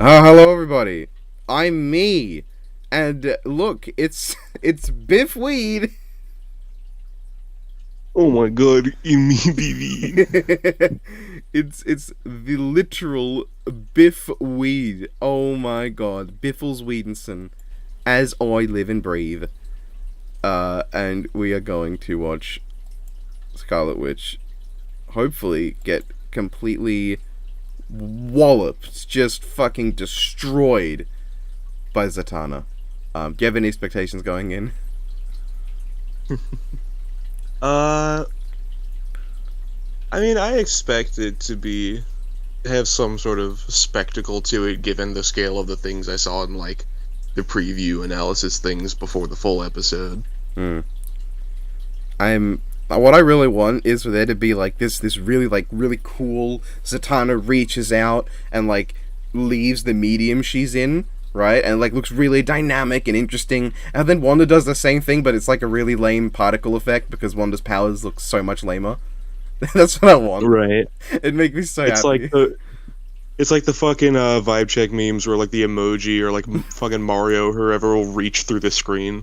Hello everybody. I'm me, and look, it's Biff Weed. Oh my god, immediately. it's the literal Biff Weed. Oh my god, Biffles Weedenson, as I live and breathe. And we are going to watch Scarlet Witch. Hopefully, get completely walloped, just fucking destroyed by Zatanna. Do you have any expectations going in? uh, I mean, I expect it to have some sort of spectacle to it, given the scale of the things I saw in like the preview analysis things before the full episode. What I really want is for there to be like this really cool Zatanna reaches out and like leaves the medium she's in, right? And like looks really dynamic and interesting. And then Wanda does the same thing, but it's like a really lame particle effect because Wanda's powers look so much lamer. That's what I want. Right. It'd make me so It's happy. It's like the fucking vibe check memes where like the emoji or like fucking Mario or whoever will reach through the screen.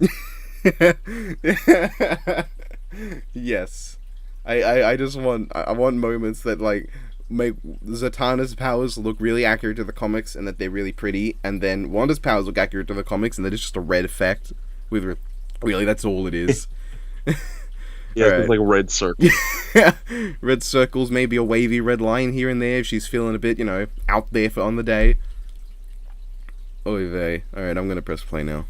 Yes. I just want moments that like make Zatanna's powers look really accurate to the comics and that they're really pretty, and then Wanda's powers look accurate to the comics and that it's just a red effect with really that's all it is. Yeah, Right. it's like red circle. Red circles, maybe a wavy red line here and there if she's feeling a bit, out there on the day. Oy vey. Alright, I'm gonna press play now.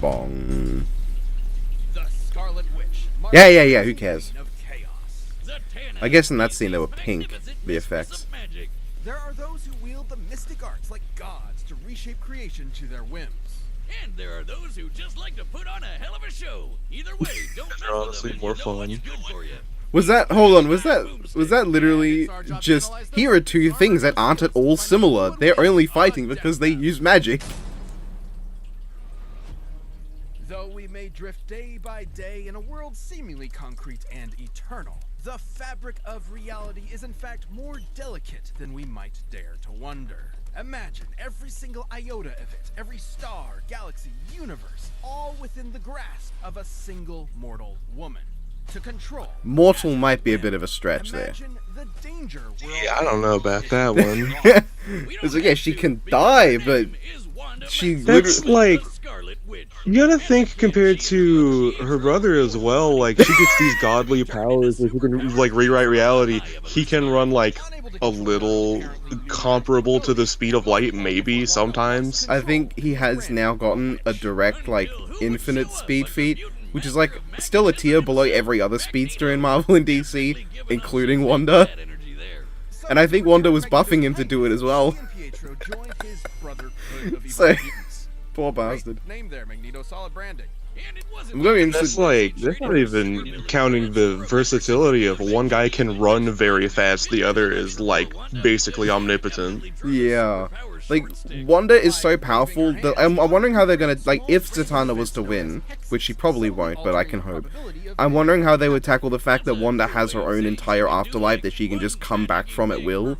Bong. The Scarlet Witch. Yeah, who cares? Of chaos. Zatanna I guess in that is scene they were the pink, magnificent the mistress effects. of magic. There are those who wield the mystic arts like gods to reshape creation to their whims. And there are those who just like to put on a hell of a show. Either way, don't mess They're with honestly them and more you know fun. what's good for you. Was that literally just, here are two things that aren't at all similar. They're only fighting because they use magic. Though we may drift day by day in a world seemingly concrete and eternal, the fabric of reality is in fact more delicate than we might dare to wonder. Imagine every single iota of it, every star, galaxy, universe, all within the grasp of a single mortal woman. To control. Mortal might be a bit of a stretch there. Imagine the danger Yeah, I don't know about that one. It's like, yeah, she can die, but she That's literally... like, you gotta think compared to her brother as well. Like, she gets these godly powers, like, he can like rewrite reality. He can run like a little comparable to the speed of light, maybe sometimes. I think he has now gotten a direct, like, infinite speed feat, which is, like, still a tier below every other speedster in Marvel and DC, including Wanda. And I think Wanda was buffing him to do it as well. So, poor bastard. Name there, Magneto, solid branding. And it wasn't I'm very That's interested. that's not even counting the versatility of one guy can run very fast, the other is like basically omnipotent. Yeah. Like, Wanda is so powerful that I'm wondering how they're gonna, like, if Zatanna was to win, which she probably won't, but I can hope. I'm wondering how they would tackle the fact that Wanda has her own entire afterlife that she can just come back from at will.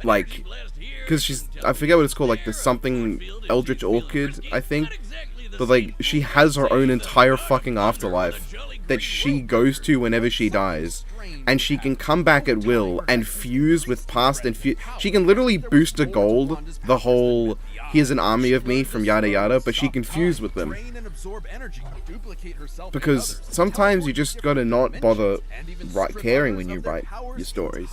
Like, because she's, I forget what it's called, like the something Eldritch Orchid, I think. But like, she has her own entire fucking afterlife that she goes to whenever she dies. And she can come back at will and fuse with past and she can literally boost a gold the whole, here's an army of me from yada yada, but she can fuse with them. Because sometimes you just gotta not bother caring when you write your stories.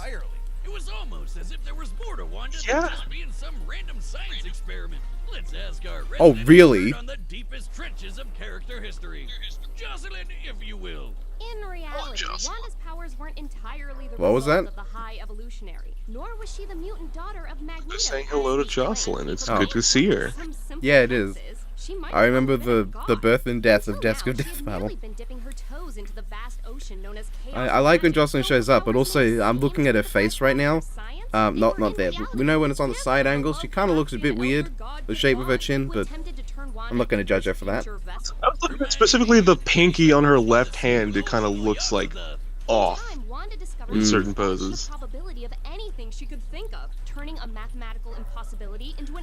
It was almost as if there was more to Wanda Yeah. than just being some random science experiment. Let's ask our Oh, resident really? expert on the deepest trenches of character history. Jocelyn, if you will. In reality, Wanda's powers weren't entirely the What was result that? of the High Evolutionary, nor was she the mutant daughter of Magneto. Just saying hello to Jocelyn. It's Oh. good to see her. Some simple Yeah, it is. differences. She might I remember have been a the god. birth and death of Until Desk now, of Death she's battle. merely been dipping her toes into the vast ocean known as chaos I like when magic, Jocelyn so shows her up, but powers also don't I'm seem looking to at her be face the right now. science. Not there. But we know when it's on the side angles, she kind of looks a bit weird, the shape of her chin, but I'm not going to judge her for that. I was looking at specifically the pinky on her left hand. It kind of looks like off in certain poses.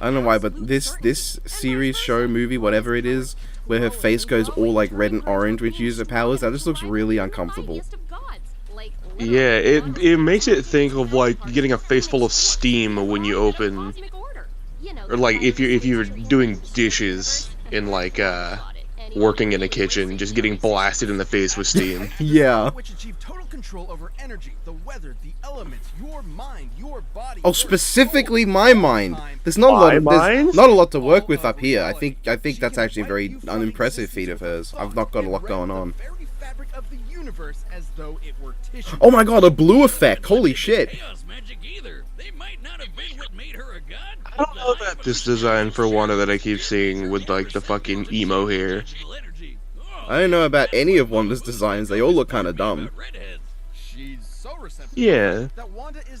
I don't know why, but this series, show, movie, whatever it is, where her face goes all like red and orange when she uses her powers, that just looks really uncomfortable. Yeah, it makes it think of like getting a face full of steam when you open, or like if you're doing dishes in like working in a kitchen, just getting blasted in the face with steam. Yeah. Which achieve total control over energy, the weather, the elements, your mind, your body. Oh, specifically my mind. There's not a lot to work with up here. I think that's actually a very unimpressive feat of hers. I've not got a lot going on. Oh my god, a blue effect! Holy shit! I don't know about this design for Wanda that I keep seeing with like the fucking emo hair. I don't know about any of Wanda's designs. They all look kind of dumb. Yeah.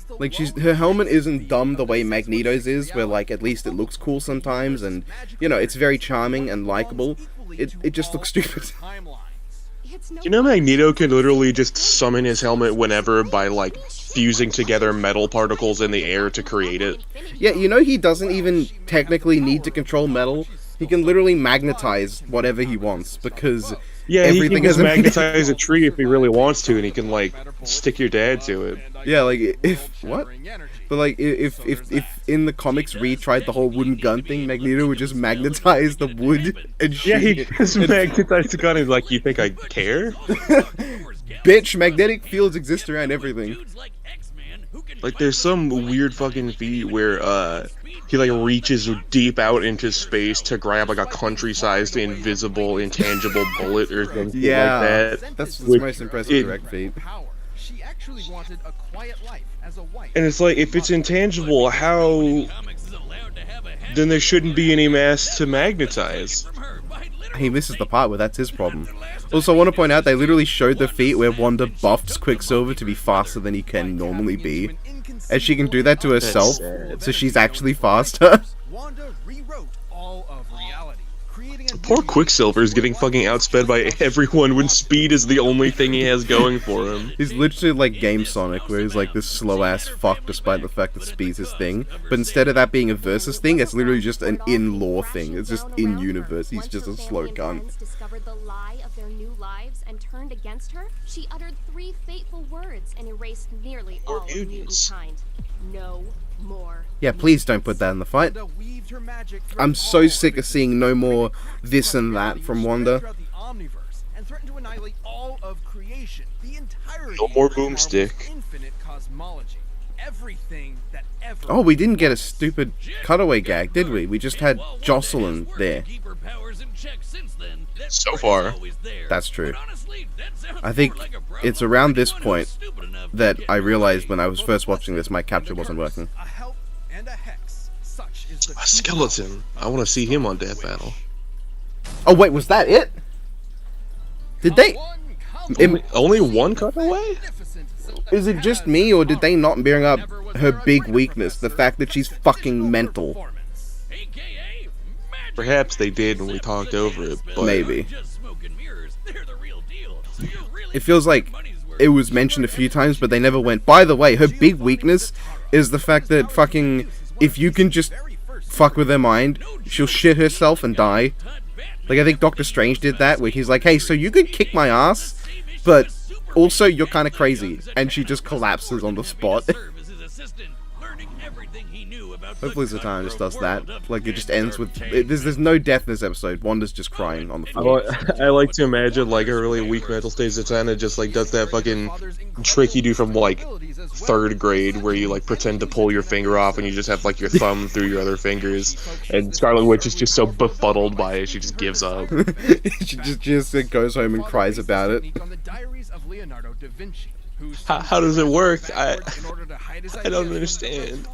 Like her helmet isn't dumb the way Magneto's is, where like at least it looks cool sometimes, and you know it's very charming and likable. It just looks stupid. You know Magneto can literally just summon his helmet whenever by like fusing together metal particles in the air to create it. Yeah, you know he doesn't even technically need to control metal. He can literally magnetize whatever he wants because he can just magnetize a tree if he really wants to, and he can like stick your dad to it. Yeah, like if what? But like if in the comics Reed tried the whole wooden gun thing, Magneto would just magnetize the wood and shoot. Yeah, he just magnetized the gun and like, you think I care? Bitch, magnetic fields exist around everything. Like there's some weird fucking feat where he like reaches deep out into space to grab like a country-sized invisible intangible bullet or something like that. That's the most impressive direct feat. She actually wanted a quiet life as a wife. And it's like, if it's intangible, how then there shouldn't be any mass to magnetize. He misses the part where that's his problem. Also, I want to point out they literally showed the feat where Wanda buffs Quicksilver to be faster than he can normally be. And she can do that to herself, so she's actually faster. Poor Quicksilver is getting fucking outsped by everyone when speed is the only thing he has going for him. He's literally like Game Sonic, where he's like this slow-ass fuck despite the fact that speed's his thing. But instead of that being a versus thing, it's literally just an in-lore thing. It's just in-universe. He's just a slow cunt. Discovered the lie of their new lives and turned against her, she uttered 3 fateful words and erased nearly all of mutant kind. No more. Yeah, please don't put that in the fight. I'm so sick of seeing no more this and that from Wanda. No more boomstick. Oh, we didn't get a stupid cutaway gag, did we? We just had Jocelyn there. So far. That's true. I think it's around this point that I realized when I was first watching this, my capture wasn't working. A skeleton. I want to see him on Death Battle. Oh wait, was that it? Did they... Only one cutaway? Is it just me, or did they not bring up her big weakness, the fact that she's fucking mental? Perhaps they did when we talked over it, but... Maybe. It feels like it was mentioned a few times, but they never went, by the way, her big weakness is the fact that fucking... If you can just fuck with her mind, she'll shit herself and die. Like, I think Doctor Strange did that, where he's like, hey, so you could kick my ass, but also you're kind of crazy. And she just collapses on the spot. Hopefully Zatanna just does that. Like, it just ends with... There's no death in this episode. Wanda's just crying on the floor. I like to imagine, like, a really weak mental state Zatanna just, like, does that fucking trick you do from, like, 3rd grade, where you, like, pretend to pull your finger off and you just have, like, your thumb through your other fingers. And Scarlet Witch is just so befuddled by it, she just gives up. She just goes home and cries about it. How does it work? I don't understand.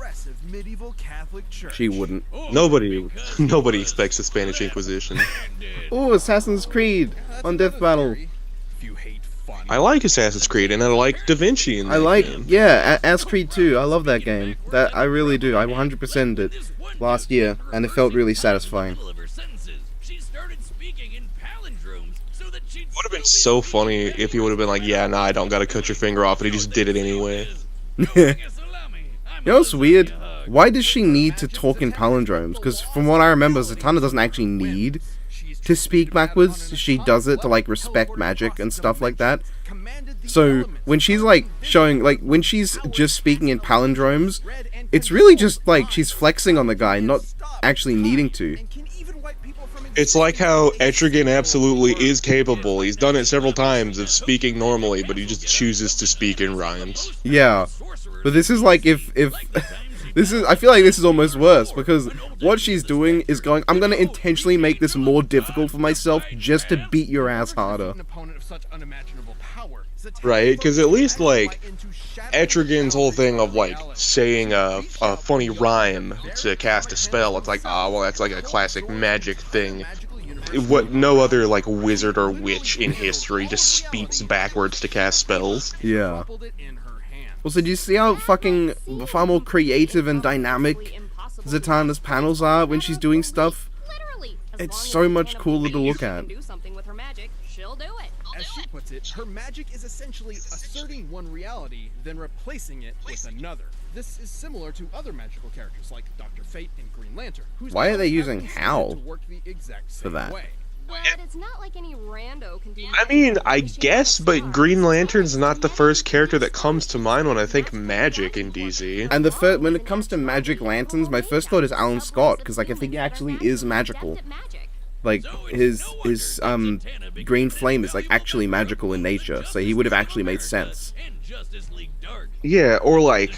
She wouldn't. Nobody expects the Spanish Inquisition. Oh, Assassin's Creed on Death Battle. I like Assassin's Creed, and I like Da Vinci in that I like, game. yeah, As Creed 2. I love that game. That I really do. I 100%'d it last year, and it felt really satisfying. It would have been so funny if he would have been like, yeah, nah, I don't gotta cut your finger off, and he just did it anyway. You know what's weird? Why does she need to talk in palindromes? Because from what I remember, Zatanna doesn't actually need to speak backwards. She does it to, like, respect magic and stuff like that. So, when she's, like, showing, like, when she's just speaking in palindromes, it's really just, like, she's flexing on the guy, not actually needing to. It's like how Etrigan absolutely is capable. He's done it several times of speaking normally, but he just chooses to speak in rhymes. Yeah. But this is like if this is, I feel like this is almost worse, because what she's doing is going, I'm gonna intentionally make this more difficult for myself just to beat your ass harder. Right, because at least, like, Etrigan's whole thing of, like, saying a funny rhyme to cast a spell, it's like, well, that's like a classic magic thing. What no other, like, wizard or witch in history just speaks backwards to cast spells. Yeah. Also, do you see how fucking far more creative and dynamic Zatanna's panels are when she's doing stuff? It's so much cooler to look at. As she puts it, her magic is essentially asserting one reality, then replacing it with another. This is similar to other magical characters like Dr. Fate and Green Lantern. Why are they using Howl for that? But it's not like any rando can do. I mean, I guess, but Green Lantern's not the first character that comes to mind when I think magic in DC. And when it comes to magic lanterns, my first thought is Alan Scott, because, like, I think he actually is magical. Like, his green flame is, like, actually magical in nature, so he would have actually made sense. Yeah, or, like,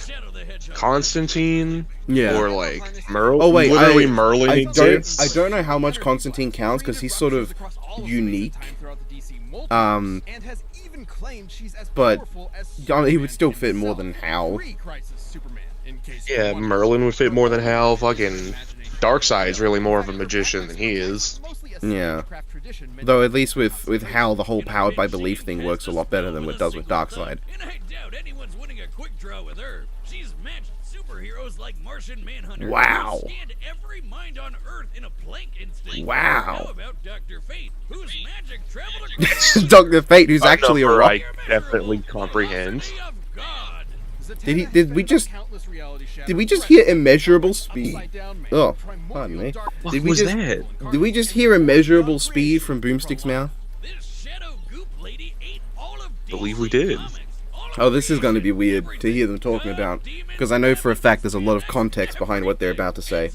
Constantine, yeah, or, like, Merlin. Oh, wait, literally Merlin exists. I don't know how much Constantine counts, because he's sort of unique. But he would still fit more than Hal. Yeah, Merlin would fit more than Hal. Fucking Darkseid's really more of a magician than he is. Yeah. Though at least with Hal, the whole powered by belief thing works a lot better than what it does with Darkseid. Wow. Wow. Dr. Fate, who's actually a rock. I definitely comprehend. Did we just hear immeasurable speed? Oh, pardon me. Did we just hear immeasurable speed from Boomstick's mouth? Believe we did. Oh, this is going to be weird to hear them talking about, because I know for a fact there's a lot of context behind what they're about to say.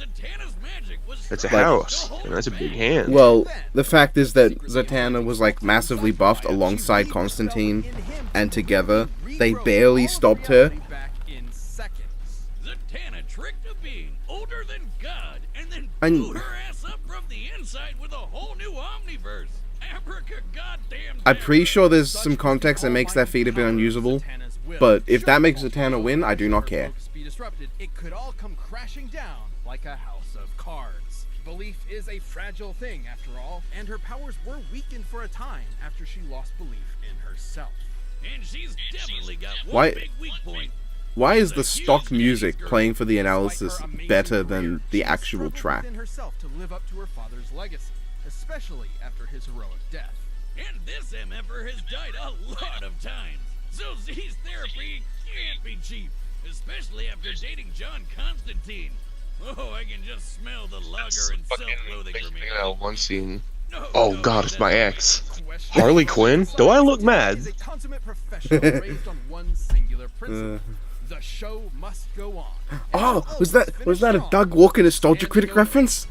It's a house, and that's a big hand. Well, the fact is that Zatanna was, like, massively buffed alongside Constantine, and together, they barely stopped her. Zatanna tricked of being older than God, and then And- boot her ass up from the inside with a whole new omniverse. Abracadagoddamn. I'm pretty sure there's some context that makes that feat a bit unusable, but if that makes Zatanna win, I do not care. It could all come crashing down like a house of cards. Belief is a fragile thing, after all, and her powers were weakened for a time after she lost belief in herself. And she's definitely got one Why- big weak point. Why is the stock music playing for the analysis better than the actual track? Herself to live up to her father's legacy, especially after his heroic death. And this MFer has died a lot of times. So Z's therapy can't be cheap, especially after dating John Constantine. Oh, I can just smell the lager and self-loathing from here. One scene. Oh god, it's my ex. Harley Quinn? Do I look mad? Is a consummate professional raised on one singular principle. The show must go on. Oh, was that a Doug Walker Nostalgia Critic reference?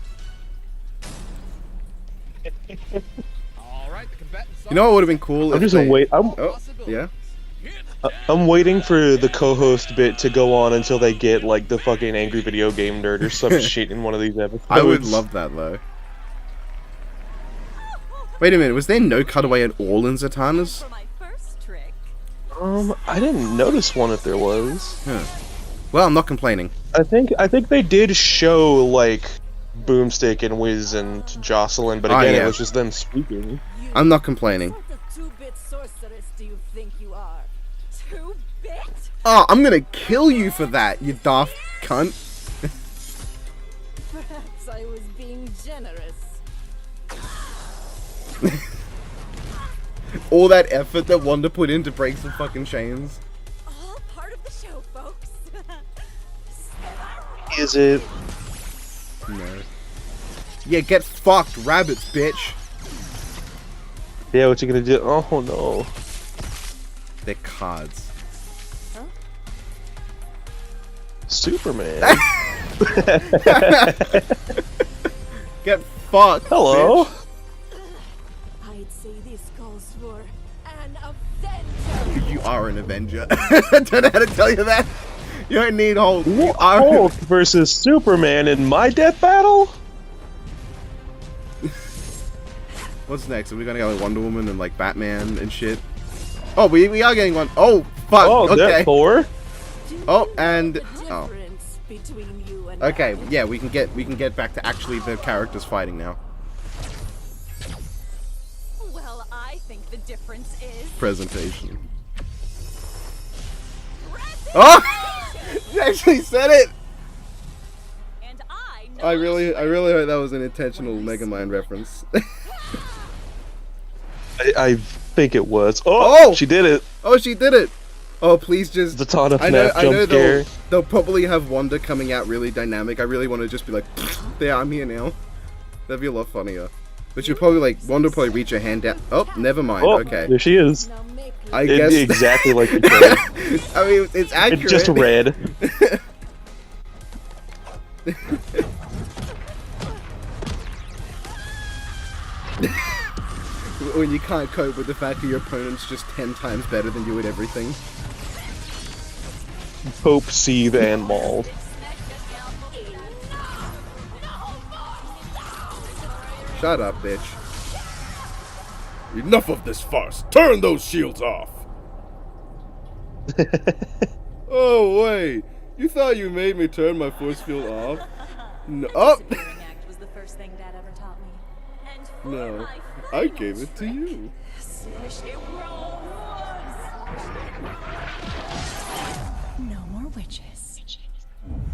All right, the combatants You know what would have been cool? I'm if just they... wait. Oh, yeah. I'm waiting for the co-host bit to go on until they get like the fucking angry video game nerd or some shit in one of these episodes. I would love that though. Wait a minute, was there no cutaway at all in Zatanna's? I didn't notice one if there was. Huh. Well, I'm not complaining. I think they did show like Boomstick and Wiz and Jocelyn, but again, yeah. it was just them speaking. I'm not complaining. two-bit sorceress do you think you are? Two-bit? Oh, I'm gonna kill you for that, you daft cunt. Perhaps I was being generous. All that effort that Wanda put in to break some fucking chains. All part of the show, folks. Is it? No. Yeah, get fucked, rabbits, bitch. Yeah, what you gonna do? Oh no. They're cards. Superman. Get fucked. Hello. Bitch. I'd say this calls for an Avenger. You are an Avenger. I don't know how to tell you that. You don't need Hulk. You are. Hulk versus Superman in my death battle? What's next? Are we gonna go like Wonder Woman and like Batman and shit? Oh, we are getting one. Oh, fuck. Oh, okay. that Thor? Oh, and oh. Difference between you and Okay, I. yeah, we can get back to actually the characters fighting now. Well, I think the difference is Presentation. Oh! You actually said it. and I really hope that was an intentional Megamind reference. I think it was. Oh! Oh! She did it. Oh, she did it. Oh, please just. Zatanna I know FNAF jump scare. they'll probably have Wanda coming out really dynamic. I really want to just be like, there, I'm here now. That'd be a lot funnier. But you'll probably like Wanda will probably reach her hand out. Oh, never mind. Oh, Okay. there she is. Now make I It- guess exactly like you said. I mean, it's accurate. It's just red. When you can't cope with the fact that your opponent's just 10 times better than you at everything. Pope, seethe, and mauled. Shut up, bitch. Enough of this farce. Turn those shields off. Oh, wait. You thought you made me turn my force field off? No. Oh! act was the first thing Dad ever taught me. And for No. my I final gave it to you. No more witches.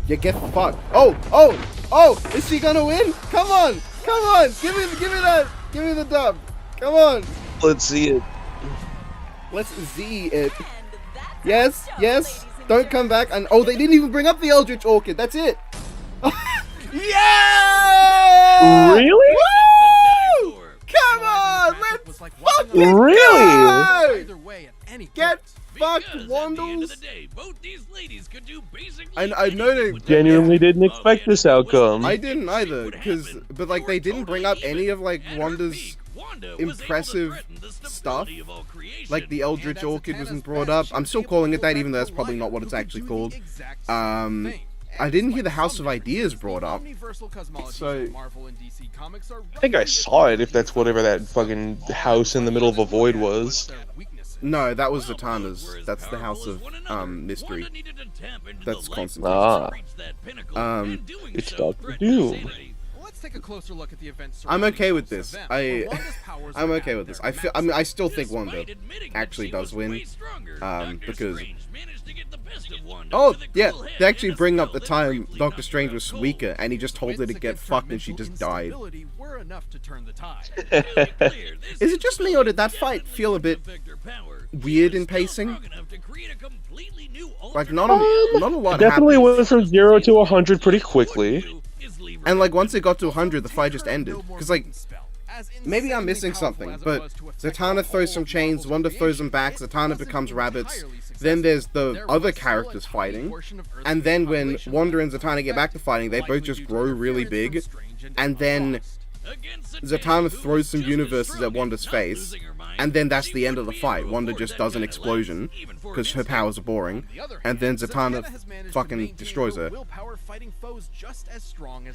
You get fucked. Oh! Oh! Oh! Is she gonna win? Come on! Come on! Give me that! Give me the dub! Come on! Let's see it. Let's Z it. Yes, yes. Don't come back. And oh, they didn't even bring up the Eldritch Orchid. That's it. Yeah! Really? Woo! Come on, let's fucking Really? go! Either way, at any Get point. fucked, Because at the end of Wandles. the day, both these ladies could do basically I know they anything with Genuinely their didn't expect this outcome. I didn't either, but like they didn't bring up any of like Wanda's impressive stuff. Like the Eldritch Orchid wasn't brought up. I'm still calling it that, even though that's probably not what it's actually called. I didn't hear the House of Ideas brought up. So I think I saw it, if that's whatever that fucking house in the middle of a void was. no, that was Zatanna's. That's the House of Mystery. That's constant. Ah. It's Doctor Doom. Let's take a closer look at the events. I'm okay with this. surrounding this event, where Wanda's powers I'm are okay at with this. their I mean, I still think maximum. Wanda actually does win. Because Oh, oh yeah, they actually bring up the time Doctor Strange was weaker and he just told her to get fucked and she just died. Were enough to turn the tide. Is it just me or did that fight feel a bit weird in pacing? Like not a lot Definitely happened. went from 0 to 100 pretty quickly. And like once it got to 100, the fight just ended. Because like maybe I'm missing something, but Zatanna throws some chains, Wanda throws them back, Zatanna becomes rabbits. Then there's the other characters fighting, and then when Wanda and Zatanna get back to fighting, they both just grow really big, and then Zatanna throws some universes at Wanda's face, and then that's the end of the fight. Wanda just does an explosion, because her powers are boring, and then Zatanna fucking destroys her.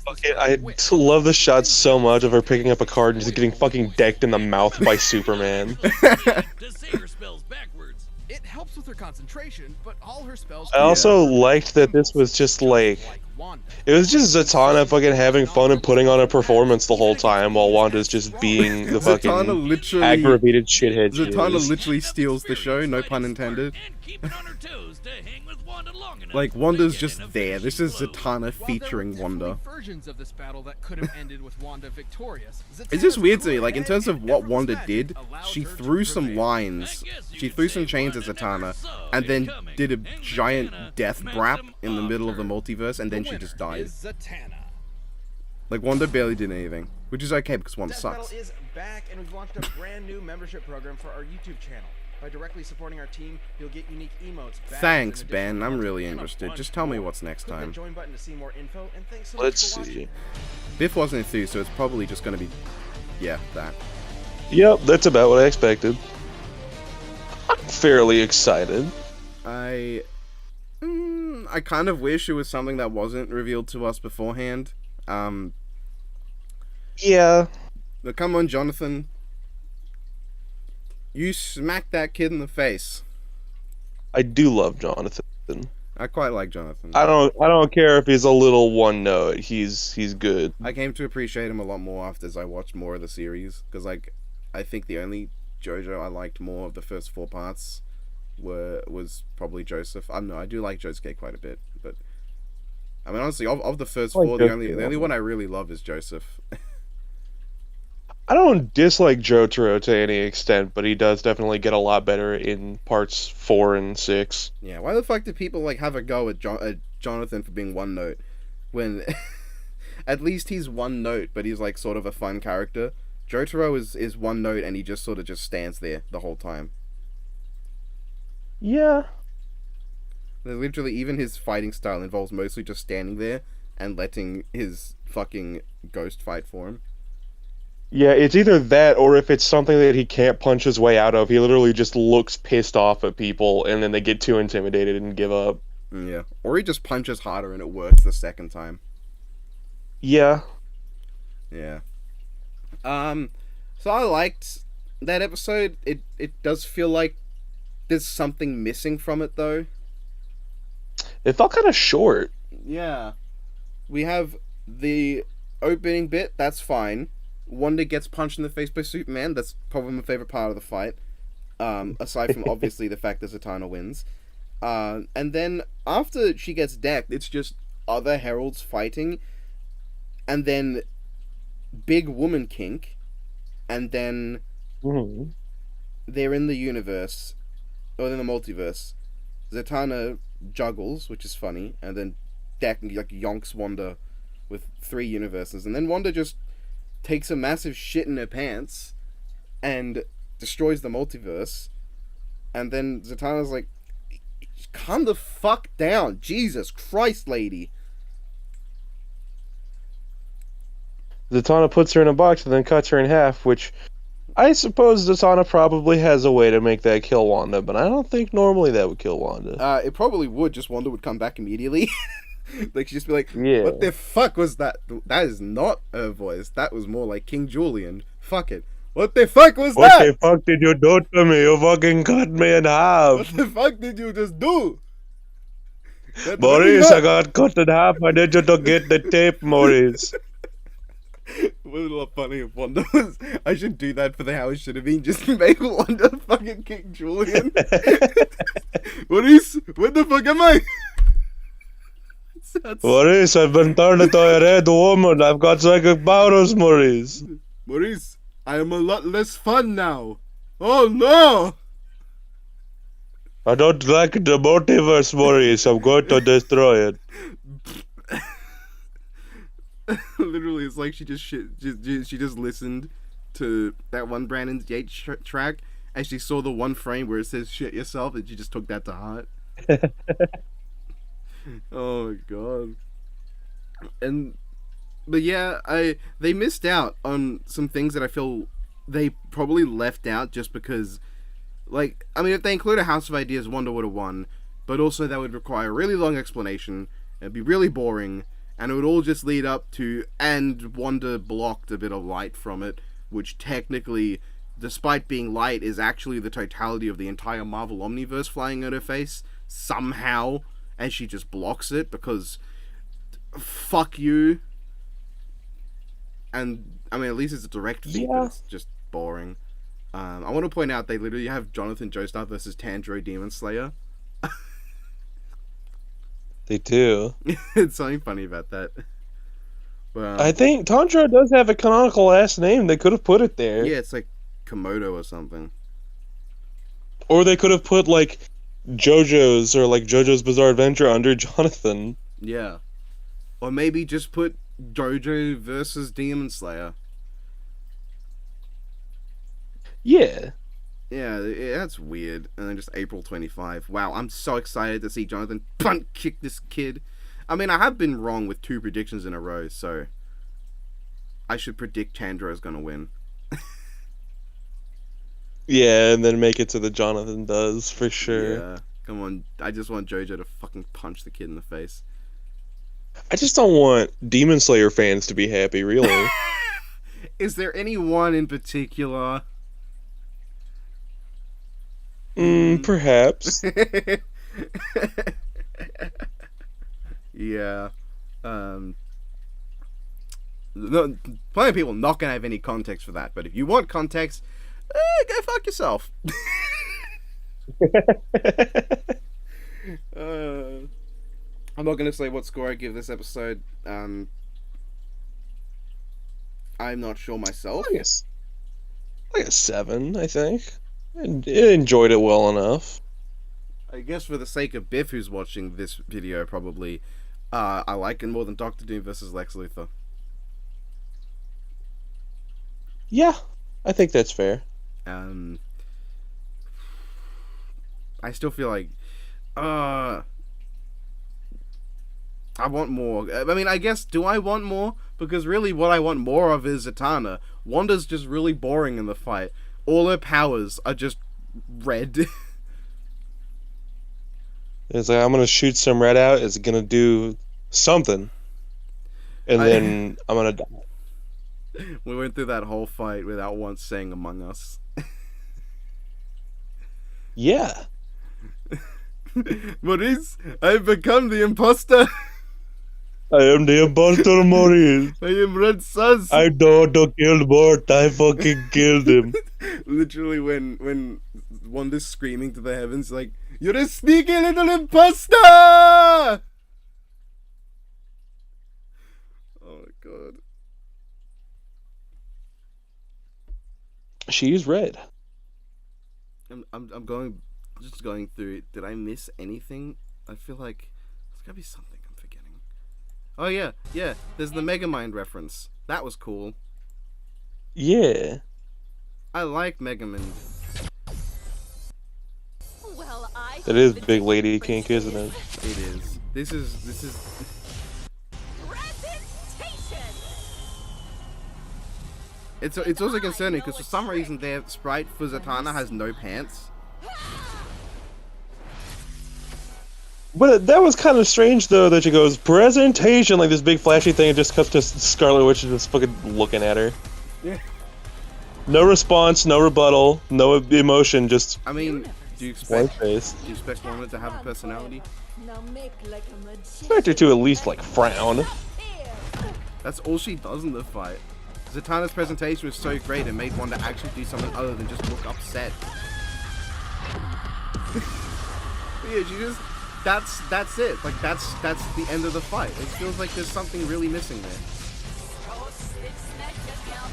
Okay, I love the shot so much of her picking up a card and just getting fucking decked in the mouth by Superman. It helps with her concentration, but all her spells. I also liked that this was just like Wanda. It was just Zatanna fucking having fun and putting on a performance the whole time while Wanda's just being the fucking Zatanna literally aggravated shithead she Zatanna is. literally steals the show, no pun intended. And keeping on her toes to hang with Wanda long enough Like, to Wanda's get just an there. This is official blow. Zatanna While featuring there were definitely Wanda. versions of this battle that could have ended with Wanda victorious. It's just Zatanna's weird to me, cool like, in head terms of and what effortless Wanda magic did, allowed she her to threw some prevail. lines, I guess you she could threw some say chains at Wanda never Zatanna, saw and it then coming, did a and giant Zatanna death met brap some in the middle of the her. multiverse, and then The she just winner died. is Zatanna. Like, Wanda barely did anything, which is okay, because Wanda Death sucks. Battle is back, and we've launched a brand new membership program for our YouTube channel. By directly supporting our team, you'll get unique emotes. badges, Thanks, and Ben, additional I'm content, really and a interested. bunch Just tell me more. what's next Click the time. join button to see more info, and thanks so Let's much for see. watching. Biff wasn't enthused, so it's probably just gonna be, yeah, that. Yep, that's about what I expected. I'm fairly excited. I kind of wish it was something that wasn't revealed to us beforehand. Yeah. But come on, Jonathan. You smacked that kid in the face. I do love Jonathan. I quite like Jonathan. I don't care if he's a little one note. He's good. I came to appreciate him a lot more after as I watched more of the series, because like, I think the only JoJo I liked more of the first 4 parts was probably Joseph. I don't know. I do like Josuke quite a bit, but I mean honestly, of the first I like 4, the only Josuke. one I really love is Joseph. I don't dislike Jotaro to any extent, but he does definitely get a lot better in parts 4 and 6. Yeah, why the fuck do people like have a go at Jonathan for being one note when at least he's one note, but he's like sort of a fun character. Jotaro is one note and he just sort of just stands there the whole time. Yeah. Literally, even his fighting style involves mostly just standing there and letting his fucking ghost fight for him. Yeah, it's either that or if it's something that he can't punch his way out of, he literally just looks pissed off at people and then they get too intimidated and give up. Yeah, or he just punches harder and it works the second time. Yeah. Yeah. So I liked that episode. It does feel like there's something missing from it though. It felt kind of short. Yeah. We have the opening bit, that's fine. Wanda gets punched in the face by Superman, that's probably my favorite part of the fight. Aside from obviously the fact that Zatanna wins. And then after she gets decked, it's just other heralds fighting. And then big woman kink. And then Mm-hmm. they're in the universe, or in the multiverse. Zatanna juggles, which is funny, and then Deck like yonks Wanda with 3 universes, and then Wanda just takes a massive shit in her pants and destroys the multiverse, and then Zatanna's like, calm the fuck down, Jesus Christ, lady. Zatanna puts her in a box and then cuts her in half, which I suppose Zatanna probably has a way to make that kill Wanda, but I don't think normally that would kill Wanda. It probably would, just Wanda would come back immediately. Like, she'd just be like, Yeah. what the fuck was that? That is not her voice. That was more like King Julian. Fuck it. What the fuck was What that? the fuck did you do to me? You fucking cut me in What half. the fuck did you just do? That Maurice, really I got cut in half. I need you to get the tape, Maurice. What a lot funny if Wanda was. I should do that for the How It Should Have Been. Just make Wanda fucking King Julian. Maurice, where the fuck am I? That's... Maurice, I've been turned into a red woman. I've got psychic powers, Maurice. Maurice, I am a lot less fun now. Oh no! I don't like the multiverse, Maurice. I'm going to destroy it. Literally, it's like she just listened to that one Brandon Yates track, and she saw the one frame where it says "shit yourself," and she just took that to heart. Oh my god! But yeah, they missed out on some things that I feel they probably left out just because, like, I mean, if they include a House of Ideas, Wanda would have won, but also that would require a really long explanation. It'd be really boring. And it would all just lead up to, and Wanda blocked a bit of light from it, which technically, despite being light, is actually the totality of the entire Marvel Omniverse flying at her face, somehow, and she just blocks it, because fuck you. And I mean, at least it's a direct feed, but it's just boring. I want to point out they literally have Jonathan Joestar versus Tanjiro Demon Slayer. They do. It's something funny about that. But, I think Tanjiro does have a canonical last name. They could have put it there. yeah, it's like Komodo or something. Or they could have put like JoJo's or like JoJo's Bizarre Adventure under Jonathan. Yeah. Or maybe just put JoJo versus Demon Slayer. Yeah. Yeah, that's weird. And then just April 25. Wow, I'm so excited to see Jonathan punt kick this kid. I mean, I have been wrong with 2 predictions in a row, so I should predict Tanjiro's gonna win. Yeah, and then make it to the Jonathan does, for sure. Yeah, come on. I just want JoJo to fucking punch the kid in the face. I just don't want Demon Slayer fans to be happy, really. Is there anyone in particular? Perhaps. Yeah. No, plenty of people not gonna have any context for that, but if you want context, go fuck yourself. I'm not gonna say what score I give this episode. I'm not sure myself. Like a 7, I think. I enjoyed it well enough. I guess for the sake of Biff, who's watching this video, probably, I like it more than Doctor Doom versus Lex Luthor. Yeah, I think that's fair. I still feel like, I want more. I mean, I guess, do I want more? Because really what I want more of is Zatanna. Wanda's just really boring in the fight. All her powers are just red. It's like, I'm gonna shoot some red out, it's gonna do something. And then I'm gonna die. We went through that whole fight without once saying Among Us. Yeah. Maurice, I've become the imposter. I am the imposter, Maurice. I am Red Sus. I don't kill Bort. I fucking killed him. Literally, when Wanda's screaming to the heavens, like, "You're a sneaky little imposter!" Oh my god. She's red. I'm going through it. Did I miss anything? I feel like there's gotta be something I'm forgetting. Oh yeah. There's the Megamind reference. That was cool. Yeah. I like Megamind. Well, It is big lady kink, isn't it? It is. This is. It's also concerning because for some reason their sprite for Zatanna has no pants. But that was kind of strange though that she goes presentation like this big flashy thing and just cuts to Scarlet Witch and just fucking looking at her. Yeah. No response, no rebuttal, no emotion, just. I mean, do you expect Wanda to have a personality? Expect her to at least like frown. That's all she does in the fight. Zatanna's presentation was so great it made Wanda actually do something other than just look upset. Yeah, she just that's it. Like that's the end of the fight. It feels like there's something really missing there.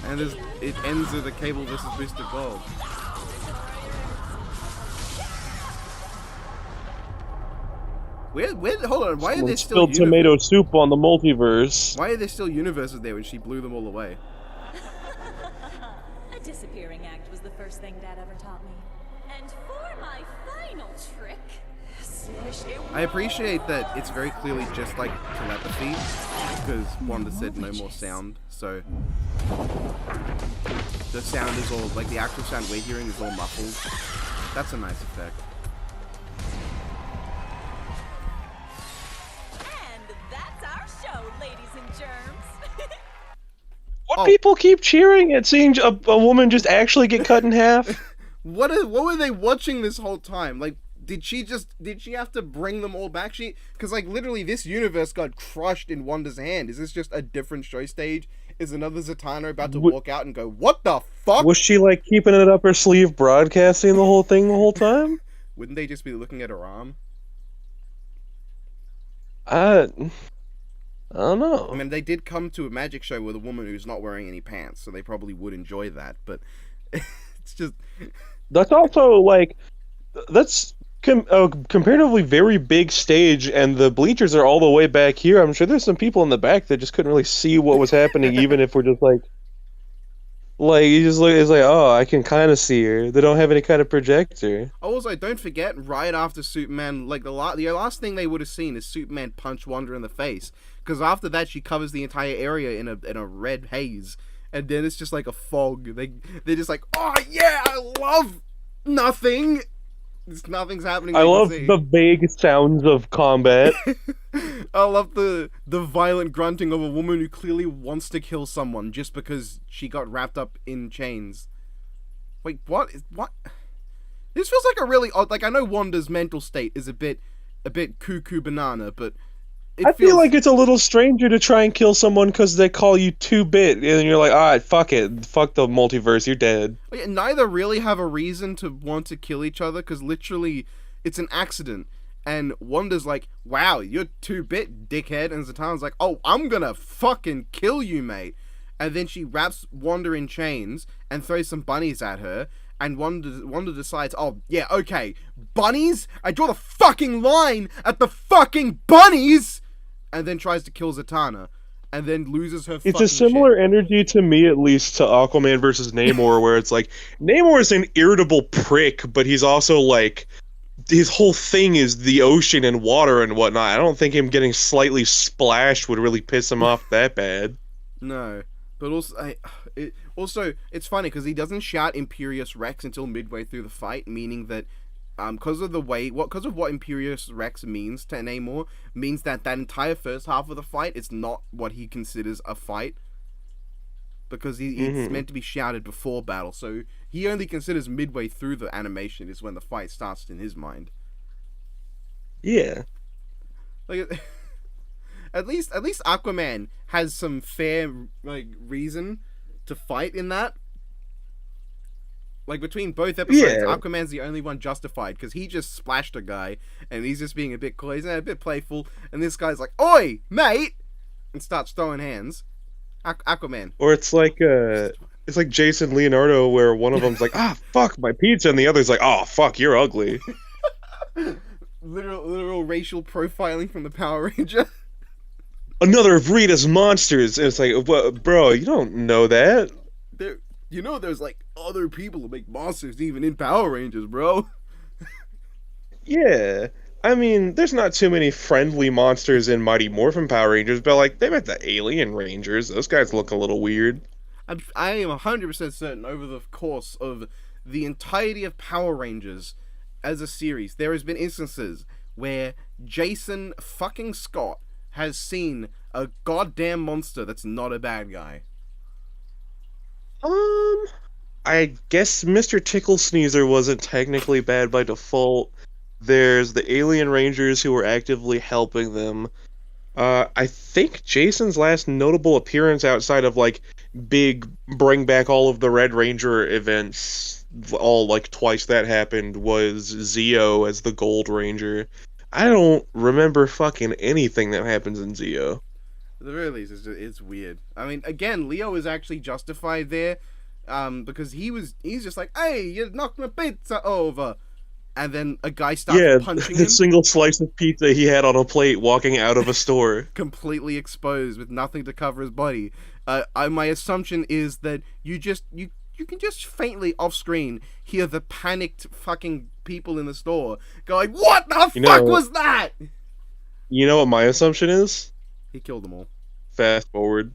And it ends with a Cable versus Booster Gold. Hold on, why are there still spilled tomato soup on the multiverse? Why are there still universes there when she blew them all away? A disappearing act was the first thing Dad ever taught me. And for my final trick, I appreciate that it's very clearly just like telepathy, because Wanda said no more sound, so the sound is all, like the actual sound we're hearing is all muffled. That's a nice effect. and that's our show, ladies and germs. What people keep cheering at seeing a woman just actually get cut in half? What were they watching this whole time? Like, did she have to bring them all back? Because like literally this universe got crushed in Wanda's hand. Is this just a different show stage? Is another Zatanna about to walk out and go, what the fuck? Was she like keeping it up her sleeve, broadcasting the whole thing the whole time? Wouldn't they just be looking at her arm? I don't know. I mean, they did come to a magic show with a woman who's not wearing any pants, so they probably would enjoy that. But it's just that's also like that's a comparatively very big stage, and the bleachers are all the way back here. I'm sure there's some people in the back that just couldn't really see what was happening, even if we're just like you just look. It's like, oh, I can kind of see her. They don't have any kind of projector. Also, don't forget, right after Superman, like the last thing they would have seen is Superman punch Wanda in the face. Because after that, she covers the entire area in a red haze, and then it's just like a fog. They're just like, oh yeah, I love nothing. Nothing's happening. I love the vague sounds of combat. I love the violent grunting of a woman who clearly wants to kill someone just because she got wrapped up in chains. Wait, what? This feels like a really odd. Like I know Wanda's mental state is a bit cuckoo banana, but I feel like it's a little stranger to try and kill someone because they call you 2-bit, and you're like, alright, fuck it. Fuck the multiverse, you're dead. Neither really have a reason to want to kill each other, because literally, it's an accident. And Wanda's like, wow, you're 2-bit, dickhead. And Zatanna's like, oh, I'm gonna fucking kill you, mate. And then she wraps Wanda in chains and throws some bunnies at her. And Wanda decides, oh, yeah, okay, bunnies? I draw the fucking line at the fucking bunnies! And then tries to kill Zatanna, and then loses her fucking It's a similar shit. energy to me, at least, to Aquaman versus Namor, where it's like, Namor is an irritable prick, but he's also like, his whole thing is the ocean and water and whatnot. I don't think him getting slightly splashed would really piss him off that bad. No, but also, it's funny, because he doesn't shout Imperious Rex until midway through the fight, meaning that because of what Imperious Rex means to Namor, means that entire first half of the fight is not what he considers a fight, because it's meant to be shouted before battle, so he only considers midway through the animation is when the fight starts in his mind. Yeah. Like, at least Aquaman has some fair reason to fight in that. Like, between both episodes, Aquaman's the only one justified, because he just splashed a guy, and he's just being a bit coy, he's a bit playful, and this guy's like, oi, mate! And starts throwing hands. Aquaman. Or it's like Jason Leonardo, where one of them's like, ah, fuck, my pizza, and the other's like, oh, fuck, you're ugly. Literal racial profiling from the Power Ranger. Another of Rita's monsters! And it's like, well, bro, you don't know that. There's like other people who make monsters even in Power Rangers, bro. Yeah. I mean, there's not too many friendly monsters in Mighty Morphin Power Rangers, but like, they met the Alien Rangers. Those guys look a little weird. I am 100% certain over the course of the entirety of Power Rangers as a series, there has been instances where Jason fucking Scott has seen a goddamn monster that's not a bad guy. I guess Mr. Tickle Sneezer wasn't technically bad by default. There's the Alien Rangers who were actively helping them. I think Jason's last notable appearance outside of, like, big bring back all of the Red Ranger events, all, like, twice that happened, was Zeo as the Gold Ranger. I don't remember fucking anything that happens in Zeo. The very least, it's weird. I mean, again, Leo is actually justified there, because he's just like, hey, you knocked my pizza over. And then a guy starts punching him. The single slice of pizza he had on a plate walking out of a store. Completely exposed with nothing to cover his body. My assumption is that you can just faintly off screen hear the panicked fucking people in the store going, what the fuck was that? You know what my assumption is? He killed them all. Fast forward.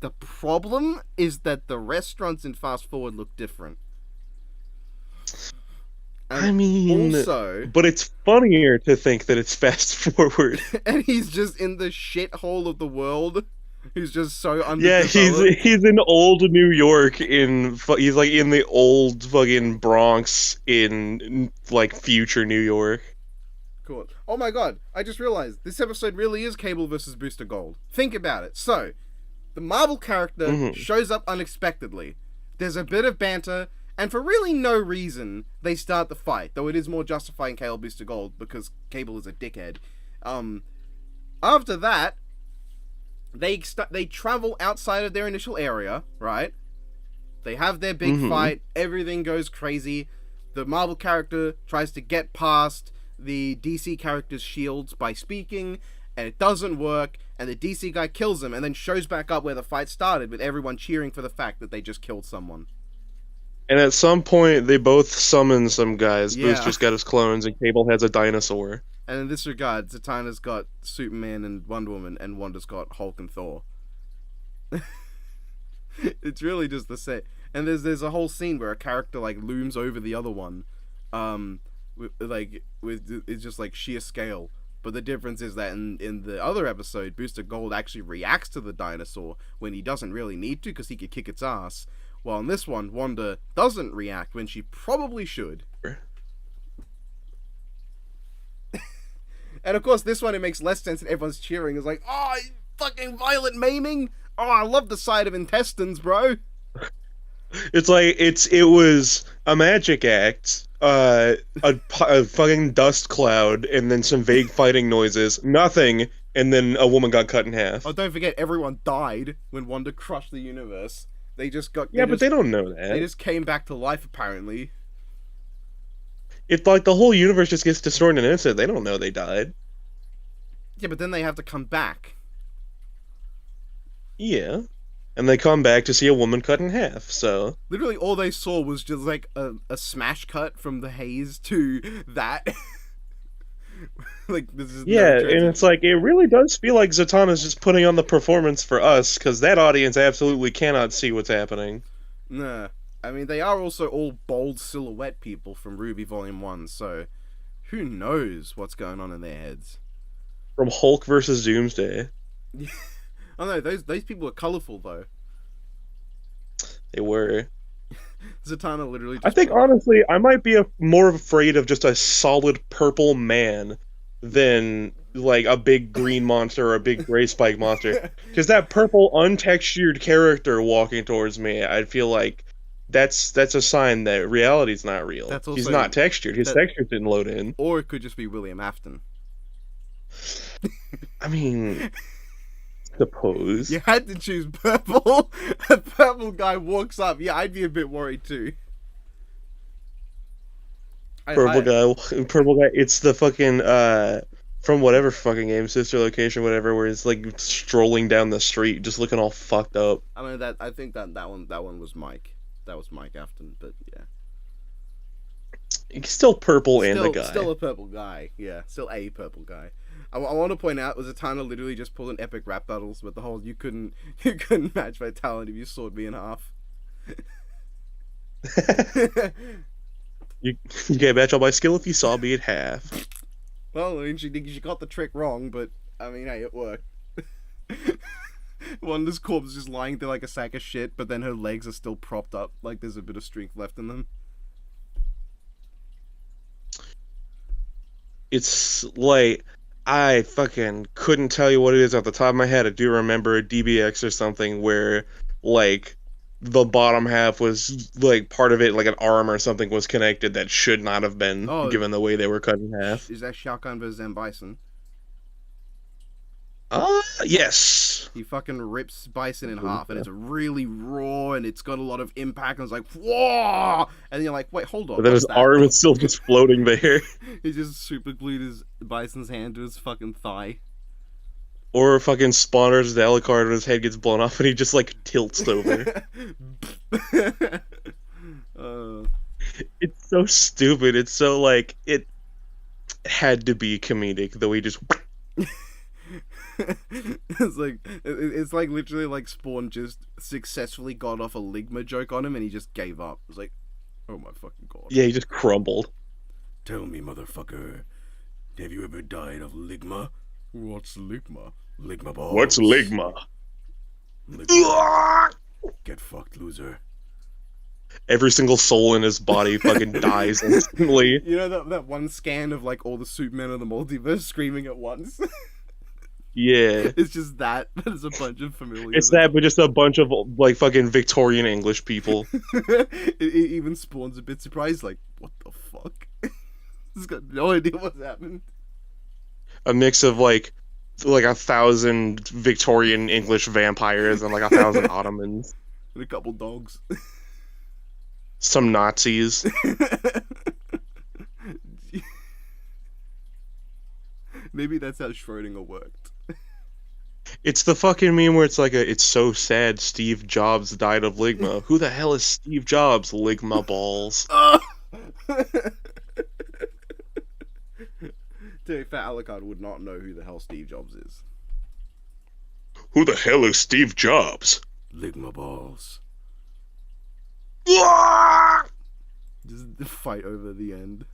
The problem is that the restaurants in Fast Forward look different. And I mean, also, but it's funnier to think that it's Fast Forward. And he's just in the shithole of the world. who's just so Yeah, underdeveloped. he's in old New York he's like in the old fucking Bronx in like future New York. Cool. Oh my god, I just realized this episode really is Cable versus Booster Gold. Think about it. So, the Marvel character shows up unexpectedly. There's a bit of banter, and for really no reason, they start the fight. Though it is more justifying Cable Booster Gold because Cable is a dickhead. After that, they travel outside of their initial area, right? They have their big fight. Everything goes crazy. The Marvel character tries to get past the DC character's shields by speaking, and it doesn't work, and the DC guy kills him and then shows back up where the fight started with everyone cheering for the fact that they just killed someone. And at some point, they both summon some guys. Yeah. Booster's got his clones, and Cable has a dinosaur. And in this regard, Zatanna's got Superman and Wonder Woman, and Wanda's got Hulk and Thor. It's really just the same. And there's a whole scene where a character like looms over the other one, it's just like sheer scale. But the difference is that in the other episode, Booster Gold actually reacts to the dinosaur when he doesn't really need to because he could kick its ass. While in this one, Wanda doesn't react when she probably should. And of course, this one, it makes less sense and everyone's cheering. It's like, oh, fucking violent maiming. Oh, I love the sight of intestines, bro. It's like it was a magic act, a fucking dust cloud, and then some vague fighting noises, nothing, and then a woman got cut in half. Oh, don't forget, everyone died when Wanda crushed the universe. They just got... Yeah, but they don't know that. They just came back to life, apparently. It's like the whole universe just gets destroyed in an instant. They don't know they died. Yeah, but then they have to come back. Yeah. And they come back to see a woman cut in half, so... Literally, all they saw was just, like, a smash cut from the haze to that. Like, this is... Yeah, and it's like, it really does feel like Zatanna's just putting on the performance for us, because that audience absolutely cannot see what's happening. Nah. I mean, they are also all bold silhouette people from Ruby Volume 1, so... Who knows what's going on in their heads? From Hulk versus Doomsday. Oh no, those people are colourful though. They were. Zatanna literally just... I think, honestly, I might be more afraid of just a solid purple man than, like, a big green monster or a big gray spike monster. Because that purple, untextured character walking towards me, I feel like that's a sign that reality's not real. That's also, he's not textured. His texture didn't load in. Or it could just be William Afton. I mean... suppose. You had to choose purple. A purple guy walks up. Yeah, I'd be a bit worried too. Purple guy. It's the fucking from whatever fucking game, Sister Location, whatever, where it's like strolling down the street, just looking all fucked up. I mean, I think that one was Mike. That was Mike Afton, but yeah. He's still purple and a guy. Still a purple guy. Yeah, still a purple guy. I want to point out, Zatanna literally just pulled an epic rap battles with the whole you couldn't match my talent if you sawed me in half. you can't match all my skill if you saw me in half. Well, I mean, she got the trick wrong, but I mean, hey, it worked. Wanda's corpse is just lying there like a sack of shit, but then her legs are still propped up, like there's a bit of strength left in them. It's like... I fucking couldn't tell you what it is off the top of my head. I do remember a DBX or something where, like, the bottom half was, like, part of it, like an arm or something was connected that should not have been, given the way they were cut in half. Is that Shao Kahn vs. M. Bison? Yes. He fucking rips Bison in half, and it's really raw, and it's got a lot of impact, and it's like, whoa! And you're like, wait, hold on. But then his arm is still just floating there. He just super glued his Bison's hand to his fucking thigh. Or fucking Spawner's Alucard when his head gets blown off, and he just, like, tilts over. It's so stupid. It's so, like, it had to be comedic, though he just... it's like literally like Spawn just successfully got off a Ligma joke on him and he just gave up. It's like, oh my fucking god. Yeah, he just crumbled. Tell me, motherfucker, have you ever died of Ligma? What's Ligma? Ligma balls. What's Ligma? Get fucked, loser. Every single soul in his body fucking dies instantly. You know that one scan of like all the Supermen of the multiverse screaming at once? Yeah. It's just that. There's a bunch of familiars. It's that, but just a bunch of like fucking Victorian English people. it even spawns a bit surprised, like, what the fuck? He's got no idea what's happened. A mix of like 1,000 Victorian English vampires and like 1,000 Ottomans. And a couple dogs. Some Nazis. Maybe that's how Schrödinger worked. It's the fucking meme where it's like it's so sad Steve Jobs died of Ligma. Who the hell is Steve Jobs? Ligma balls. Dude, Fat Alucard would not know who the hell Steve Jobs is. Who the hell is Steve Jobs? Ligma balls. Just fight over the end.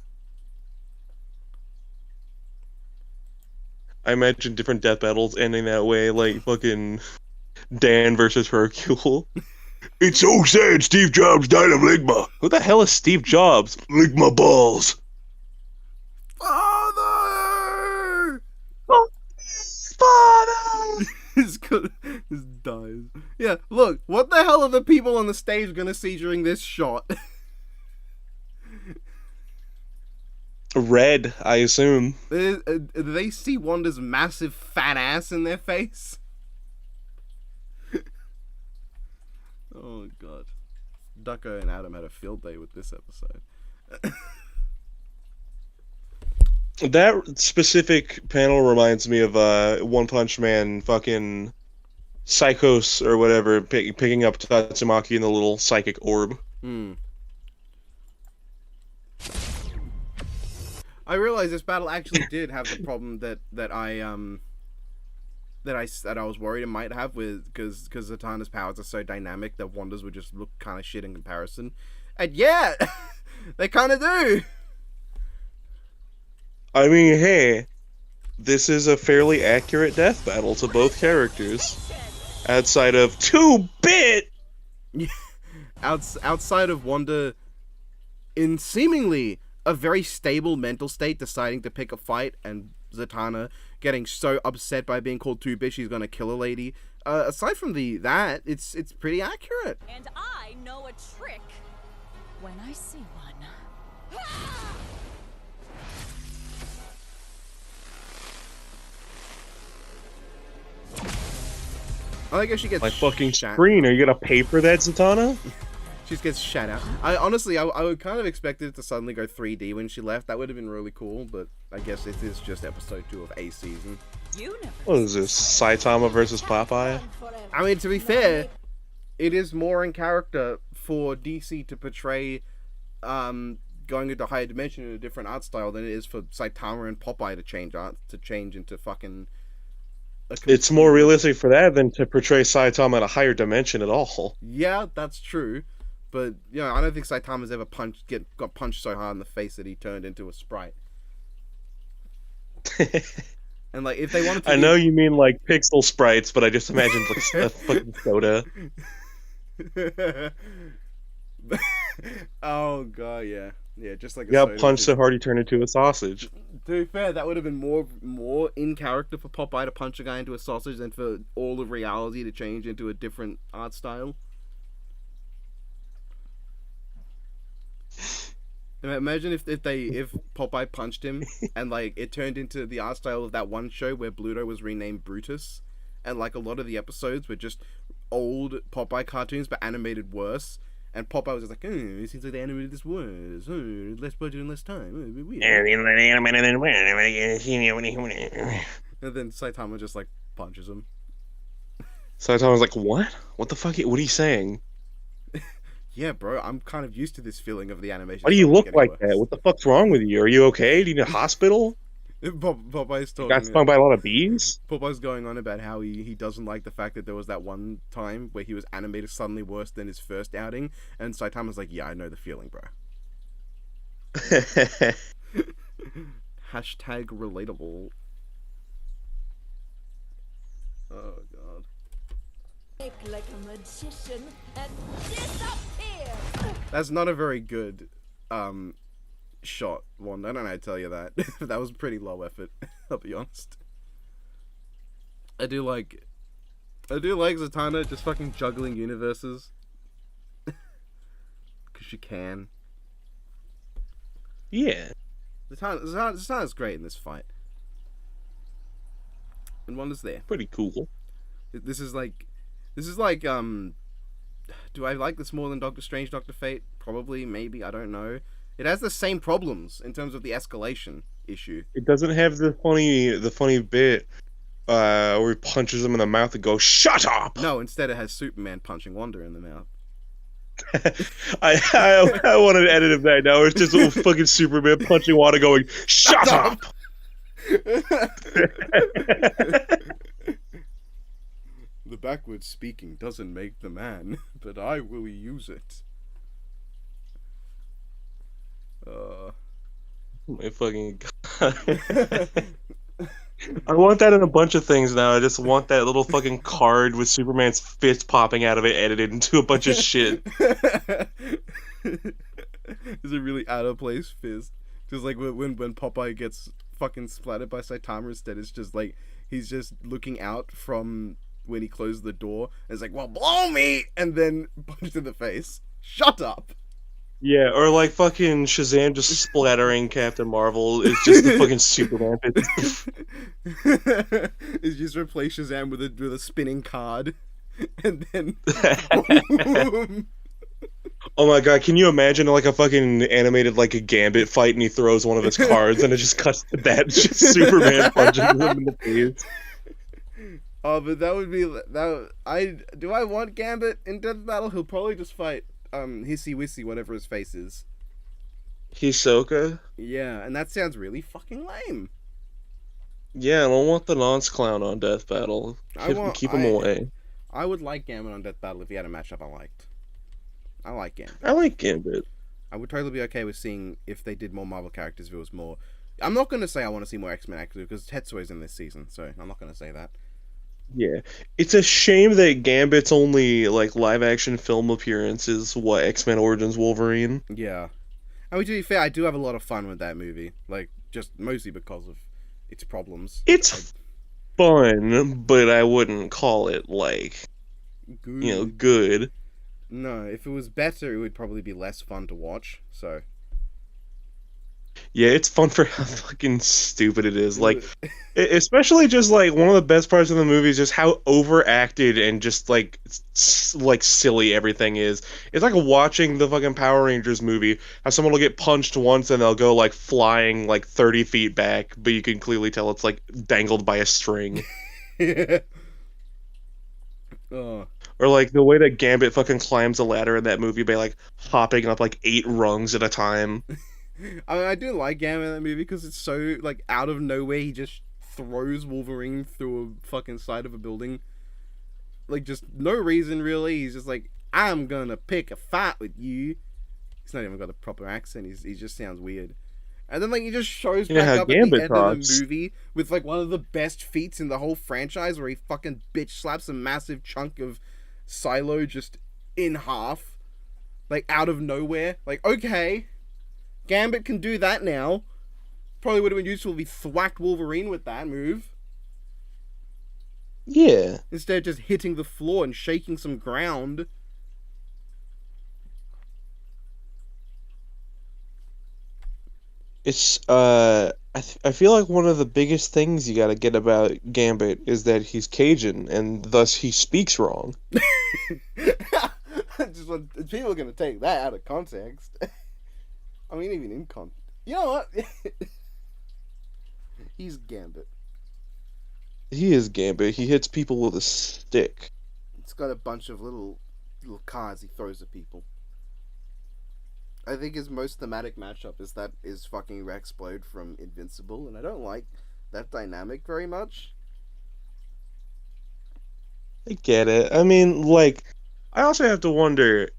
I imagine different death battles ending that way, like fucking Dan versus Hercule. It's so sad Steve Jobs died of Ligma. Who the hell is Steve Jobs? Ligma balls. Father! Father! His dies. Yeah, look, what the hell are the people on the stage gonna see during this shot? Red, I assume. Do they see Wanda's massive fat ass in their face? Oh god. Ducko and Adam had a field day with this episode. That specific panel reminds me of One Punch Man fucking Psychos or whatever, picking up Tatsumaki in the little psychic orb. I realized this battle actually did have the problem that I was worried it might have, with because Zatanna's powers are so dynamic that Wanda's would just look kind of shit in comparison, and yeah, they kind of do. I mean, hey, this is a fairly accurate death battle to both characters, outside of 2-bit. Outside of Wanda, in seemingly a very stable mental state, deciding to pick a fight, and Zatanna getting so upset by being called 2-bit she's gonna kill a lady. Aside from that, it's pretty accurate. And I know a trick when I see one. I guess she gets My fucking shat. screen. Are you gonna pay for that, Zatanna? She just gets shat out. I would kind of expect it to suddenly go 3D when she left. That would have been really cool, but I guess it is just episode 2 of a season. What is this? Saitama versus Popeye? I mean, to be fair, it is more in character for DC to portray going into higher dimension in a different art style than it is for Saitama and Popeye to change into fucking. It's more realistic for that than to portray Saitama at a higher dimension at all. Yeah, that's true. But, you know, I don't think Saitama's ever got punched so hard in the face that he turned into a sprite. And, like, if they wanted to... I know you mean, like, pixel sprites, but I just imagined, like, a fucking soda. Oh, God, yeah. Yeah, just like a You got soda punched too. so hard he turned into a sausage. To be fair, that would have been more in character for Popeye to punch a guy into a sausage than for all of reality to change into a different art style. Imagine if Popeye punched him and like it turned into the art style of that one show where Bluto was renamed Brutus, and like a lot of the episodes were just old Popeye cartoons but animated worse. And Popeye was just like, it seems like they animated this worse. Less budget and less time. Weird. And then Saitama just like punches him. Saitama's like, what? What the fuck? What are you saying? Yeah, bro, I'm kind of used to this feeling of the animation. Why do you look like that? What the fuck's wrong with you? Are you okay? Do you need a hospital? Popeye's talking. Got stung by a lot of bees? Popeye's going on about how he doesn't like the fact that there was that one time where he was animated suddenly worse than his first outing, and Saitama's like, yeah, I know the feeling, bro. Hashtag relatable. Oh, God. strike like a magician and disappear. That's not a very good shot, one. I don't know how to tell you that. That was pretty low effort, I'll be honest. I do like Zatanna just fucking juggling universes. Because she can. Yeah. Zatanna's great in this fight. And Wanda's there. Pretty cool. This is like, do I like this more than Doctor Strange, Doctor Fate? Probably, maybe, I don't know. It has the same problems in terms of the escalation issue. It doesn't have the funny bit where he punches him in the mouth and goes, "Shut up!" No, instead it has Superman punching Wanda in the mouth. I want an edit of that now. It's just little fucking Superman punching Wanda going, "Shut up!" The backwards speaking doesn't make the man, but I will use it. My fucking God. I want that in a bunch of things now. I just want that little fucking card with Superman's fist popping out of it edited into a bunch of shit. It's a really out of place fist. Just like when Popeye gets fucking splattered by Saitama instead, it's just like he's just looking out from when he closed the door. And it's like, well, blow me! And then punched in the face. Shut up! Yeah, or like fucking Shazam just splattering Captain Marvel. It's just the fucking Superman fist. It's just replace Shazam with a spinning card. And then... Oh my God, can you imagine like a fucking animated like a Gambit fight and he throws one of his cards and it just cuts to that? It's just Superman punching him in the face. Oh, but that would be that. Do I want Gambit in Death Battle? He'll probably just fight Hissy Wissy, whatever his face is. Hisoka? Yeah, and that sounds really fucking lame. Yeah, I don't want the nonce clown on Death Battle. Keep him away. I would like Gambit on Death Battle if he had a matchup I liked. I like Gambit. I like Gambit. I would totally be okay with seeing if they did more Marvel characters, if it was more... I'm not going to say I want to see more X-Men actors, because Tetsuo's in this season, so I'm not going to say that. Yeah. It's a shame that Gambit's only, like, live-action film appearance is, what, X-Men Origins Wolverine? Yeah. I mean, to be fair, I do have a lot of fun with that movie. Like, just mostly because of its problems. It's fun, but I wouldn't call it, like, Good. good. No, if it was better, it would probably be less fun to watch, so... Yeah, it's fun for how fucking stupid it is. Like, especially just, like, one of the best parts of the movie is just how overacted and just, like silly everything is. It's like watching the fucking Power Rangers movie, how someone will get punched once and they'll go, like, flying, like, 30 feet back, but you can clearly tell it's, like, dangled by a string. Yeah. Oh. Or, like, the way that Gambit fucking climbs a ladder in that movie by, like, hopping up, like, 8 rungs at a time. I mean, I do like Gambit in that movie because it's so, like, out of nowhere, he just throws Wolverine through a fucking side of a building. Like, just no reason, really. He's just like, I'm gonna pick a fight with you. He's not even got a proper accent. He just sounds weird. And then, like, he just shows back up Gambit at the end talks. of the movie with, like, one of the best feats in the whole franchise where he fucking bitch slaps a massive chunk of Silo just in half. Like, out of nowhere. Like, okay. Gambit can do that now. Probably would have been useful if he thwacked Wolverine with that move. Yeah. Instead of just hitting the floor and shaking some ground. It's, I feel like one of the biggest things you gotta get about Gambit is that he's Cajun, and thus he speaks wrong. People are going to take that out of context. I mean, even in context. You know what? He's Gambit. He is Gambit. He hits people with a stick. It's got a bunch of little cards he throws at people. I think his most thematic matchup is fucking Rexplode from Invincible, and I don't like that dynamic very much. I get it. I mean, like, I also have to wonder,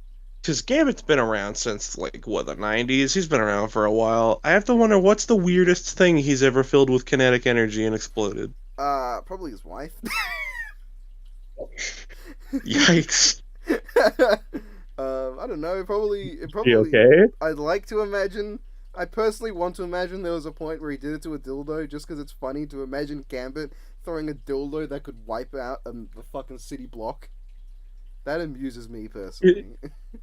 because Gambit's been around since, like, what, the 90s? He's been around for a while. I have to wonder, what's the weirdest thing he's ever filled with kinetic energy and exploded? Probably his wife. Yikes. I don't know. Probably. You okay? I'd like to imagine. I personally want to imagine there was a point where he did it to a dildo, just because it's funny to imagine Gambit throwing a dildo that could wipe out a fucking city block. That amuses me personally.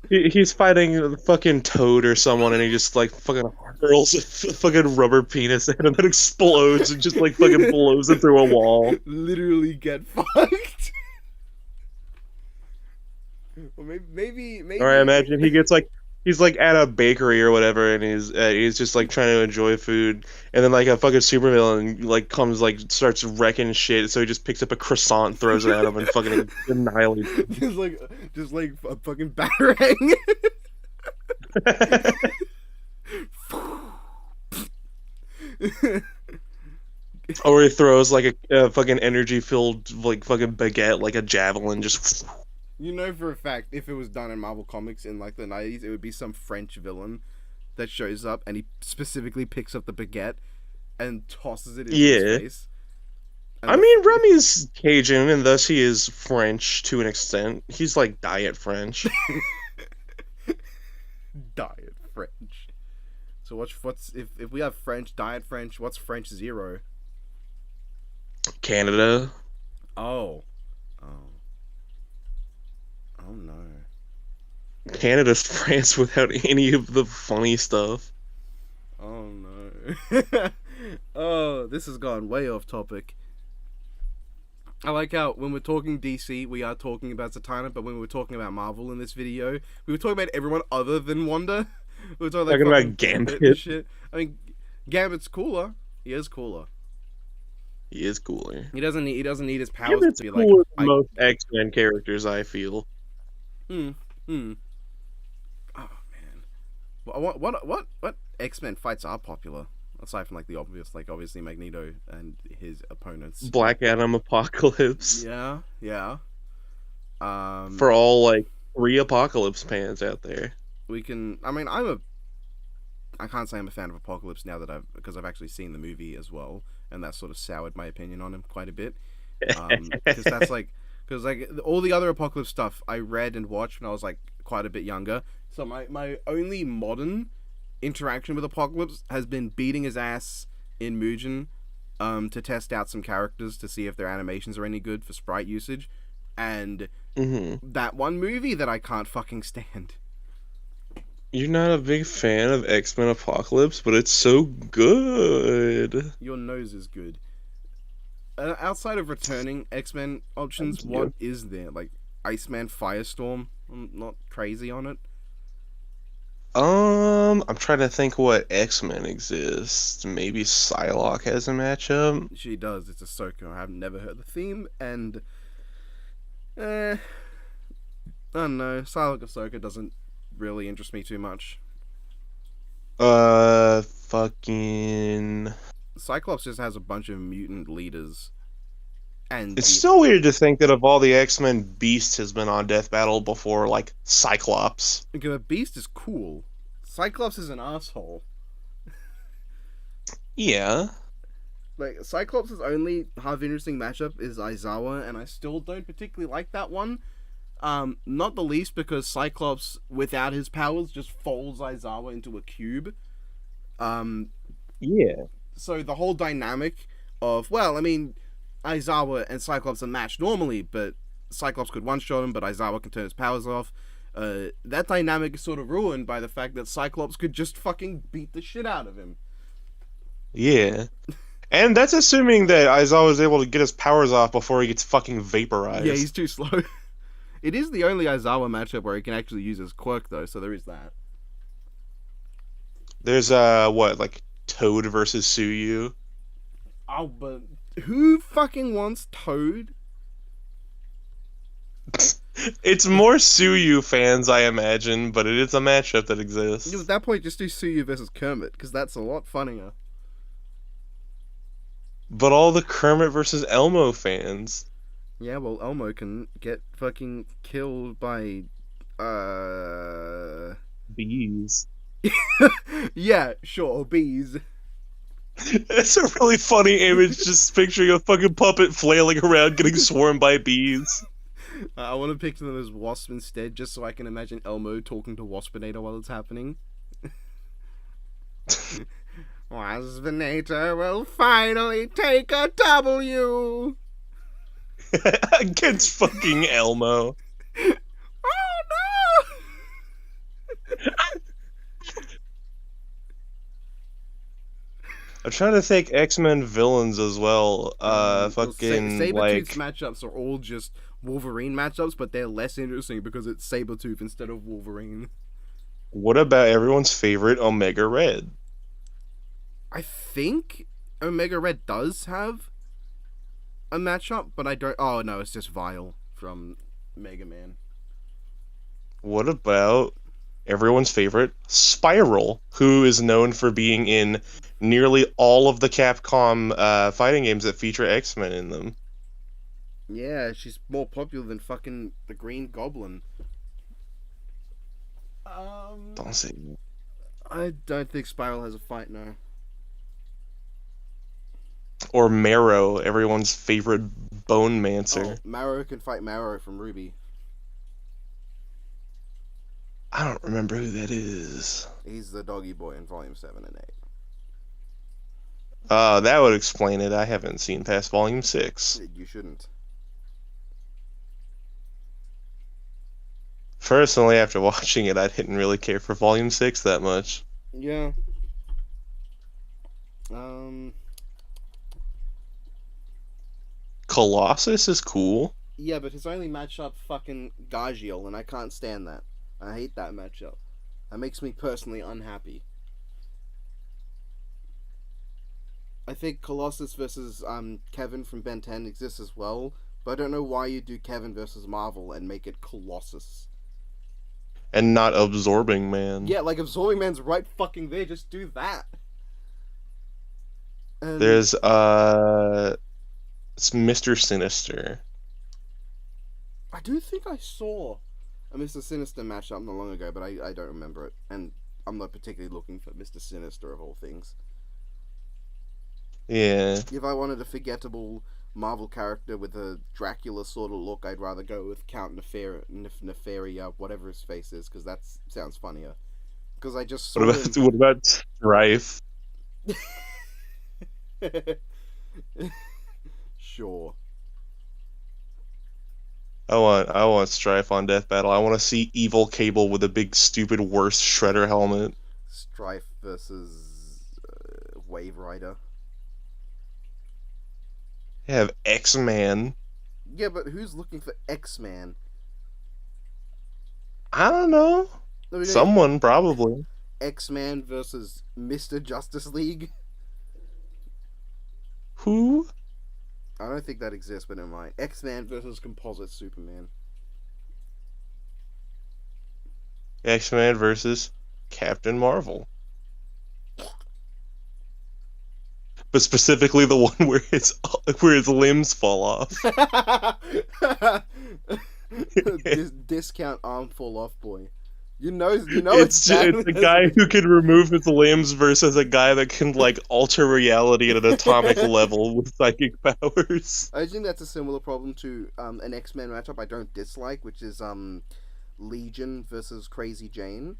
He's fighting a fucking Toad or someone, and he just like fucking hurls a fucking rubber penis at him that explodes and just like fucking blows it through a wall. Literally get fucked. Or maybe. Or I imagine he gets like he's like at a bakery or whatever, and he's just like trying to enjoy food, and then like a fucking supervillain like comes like starts wrecking shit, so he just picks up a croissant, throws it at him, and fucking annihilates him. just like a fucking batarang. Or he throws like a fucking energy filled like fucking baguette like a javelin, just. You know for a fact, if it was done in Marvel Comics in like the 90s, it would be some French villain that shows up and he specifically picks up the baguette and tosses it in his face. And I mean, Remy's Cajun, and thus he is French to an extent. He's like diet French. Diet French. So what's if we have French, diet French, what's French zero? Canada. Oh no. Canada's France without any of the funny stuff. Oh no. Oh, this has gone way off topic. I like how when we're talking DC, we are talking about Zatanna, but when we're talking about Marvel in this video, we were talking about everyone other than Wanda. We were talking about Gambit and shit. I mean, Gambit's cooler. He is cooler. He is cooler. He doesn't need his powers Gambit's to be cooler like than most X-Men characters, I feel. Oh man, what X-Men fights are popular aside from like the obvious, like obviously Magneto and his opponents. Black Adam, Apocalypse. Yeah. For all like 3 Apocalypse fans out there, we can. I mean, I can't say I'm a fan of Apocalypse now that because I've actually seen the movie as well, and that sort of soured my opinion on him quite a bit. Because like all the other Apocalypse stuff I read and watched when I was like quite a bit younger. So my only modern interaction with Apocalypse has been beating his ass in Mugen to test out some characters to see if their animations are any good for sprite usage, and that one movie that I can't fucking stand. You're not a big fan of X-Men Apocalypse, but it's so good. Your nose is good. Outside of returning X-Men options, what is there? Like Iceman, Firestorm? I'm not crazy on it. I'm trying to think what X-Men exists. Maybe Psylocke has a matchup. She does. It's Ahsoka. I've never heard the theme, and I don't know. Psylocke Ahsoka doesn't really interest me too much. Fucking. Cyclops just has a bunch of mutant leaders. And it's so weird to think that of all the X-Men, Beast has been on Death Battle before, like, Cyclops. Okay, but Beast is cool. Cyclops is an asshole. Yeah. Like, Cyclops' only half interesting matchup is Aizawa, and I still don't particularly like that one. Not the least because Cyclops, without his powers, just folds Aizawa into a cube. Yeah. So the whole dynamic of, well, I mean, Aizawa and Cyclops are matched normally, but Cyclops could one-shot him, but Aizawa can turn his powers off. That dynamic is sort of ruined by the fact that Cyclops could just fucking beat the shit out of him. Yeah. And that's assuming that Aizawa is able to get his powers off before he gets fucking vaporized. Yeah, he's too slow. It is the only Aizawa matchup where he can actually use his quirk, though, so there is that. There's, like Toad versus Suyu? Oh, but who fucking wants Toad? It's more Suyu fans, I imagine, but it is a matchup that exists. At that point, just do Suyu versus Kermit, because that's a lot funnier. But all the Kermit versus Elmo fans. Yeah, well, Elmo can get fucking killed by, bees. Yeah, sure, bees. It's a really funny image, just picturing a fucking puppet flailing around getting swarmed by bees. I want to picture them as Wasp instead, just so I can imagine Elmo talking to Waspinator while it's happening. Waspinator will finally take a W. Against fucking Elmo. Oh no! I'm trying to think X-Men villains as well. Fucking Sabretooth's like, matchups are all just Wolverine matchups, but they're less interesting because it's Sabretooth instead of Wolverine. what about everyone's favorite Omega Red? I think Omega Red does have a matchup, but I don't. Oh no, it's just Vile from Mega Man. What about everyone's favorite Spiral, who is known for being in nearly all of the Capcom fighting games that feature X-Men in them? Yeah, she's more popular than fucking the Green Goblin. Don't say. I don't think Spiral has a fight now. Or Marrow, everyone's favorite Bone Mancer. Oh, Marrow can fight Marrow from Ruby. I don't remember who that is. He's the doggy boy in Volume 7 and 8. That would explain it. I haven't seen past Volume 6. You shouldn't. Personally, after watching it, I didn't really care for Volume 6 that much. Yeah. Colossus is cool. Yeah, but his only matchup fucking Gagiel, and I can't stand that. I hate that matchup. That makes me personally unhappy. I think Colossus versus Kevin from Ben 10 exists as well, but I don't know why you do Kevin versus Marvel and make it Colossus. And not Absorbing Man. Yeah, like Absorbing Man's right fucking there, just do that. And There's, it's Mr. Sinister. I do think I saw a Mr. Sinister matchup not long ago, but I don't remember it. And I'm not particularly looking for Mr. Sinister of all things. Yeah. If I wanted a forgettable Marvel character with a Dracula sort of look, I'd rather go with Count Nefaria, whatever his face is, because that sounds funnier. Because I just saw What about Strife? Sure. I want Strife on Death Battle. I want to see Evil Cable with a big stupid worst Shredder helmet. Strife versus Wave Rider. You have X-Man. Yeah, but who's looking for X-Man? I don't know. Someone, probably. X-Man versus Mr. Justice League? Who? I don't think that exists, but never mind. X-Man versus Composite Superman. X-Man versus Captain Marvel. But specifically the one where his limbs fall off. Discount arm fall off boy. You know it's a guy who can remove his limbs versus a guy that can like alter reality at an atomic level with psychic powers. I think that's a similar problem to an X-Men matchup I don't dislike, which is Legion versus Crazy Jane.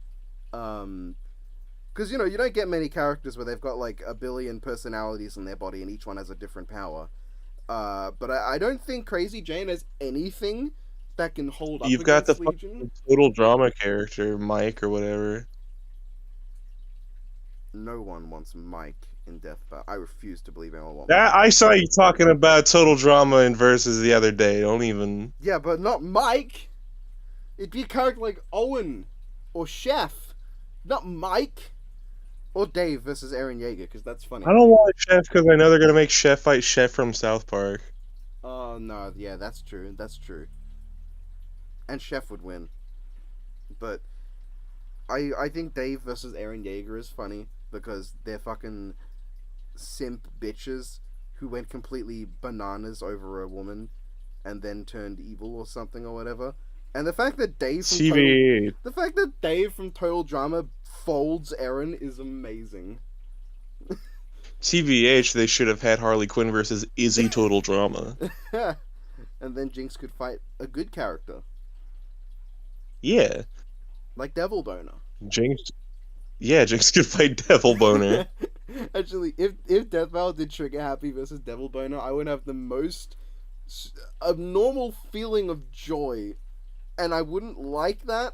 Because, you don't get many characters where they've got, like, a billion personalities in their body and each one has a different power. But I don't think Crazy Jane has anything that can hold up You've got the Legion. total drama character, Mike or whatever. No one wants Mike in Death Battle. I refuse to believe anyone wants Mike. I saw you talking about total drama in Versus the other day. Don't even... Yeah, but not Mike! It'd be a character like Owen or Chef, not Mike! Or Dave versus Eren Yeager, because that's funny. I don't want Chef because I know they're going to make Chef fight Chef from South Park. Oh, no, yeah, that's true. That's true. And Chef would win. But I think Dave versus Eren Yeager is funny because they're fucking simp bitches who went completely bananas over a woman and then turned evil or something or whatever. And the fact that Dave from Total Drama folds Eren is amazing. TBH, they should have had Harley Quinn versus Izzy Total Drama. And and then Jinx could fight a good character Yeah, like Devil Boner. Jinx. Yeah, Jinx could fight Devil Boner. Actually, if Death Battle did trigger Happy versus Devil Boner, I would have the most abnormal feeling of joy, and I wouldn't like that.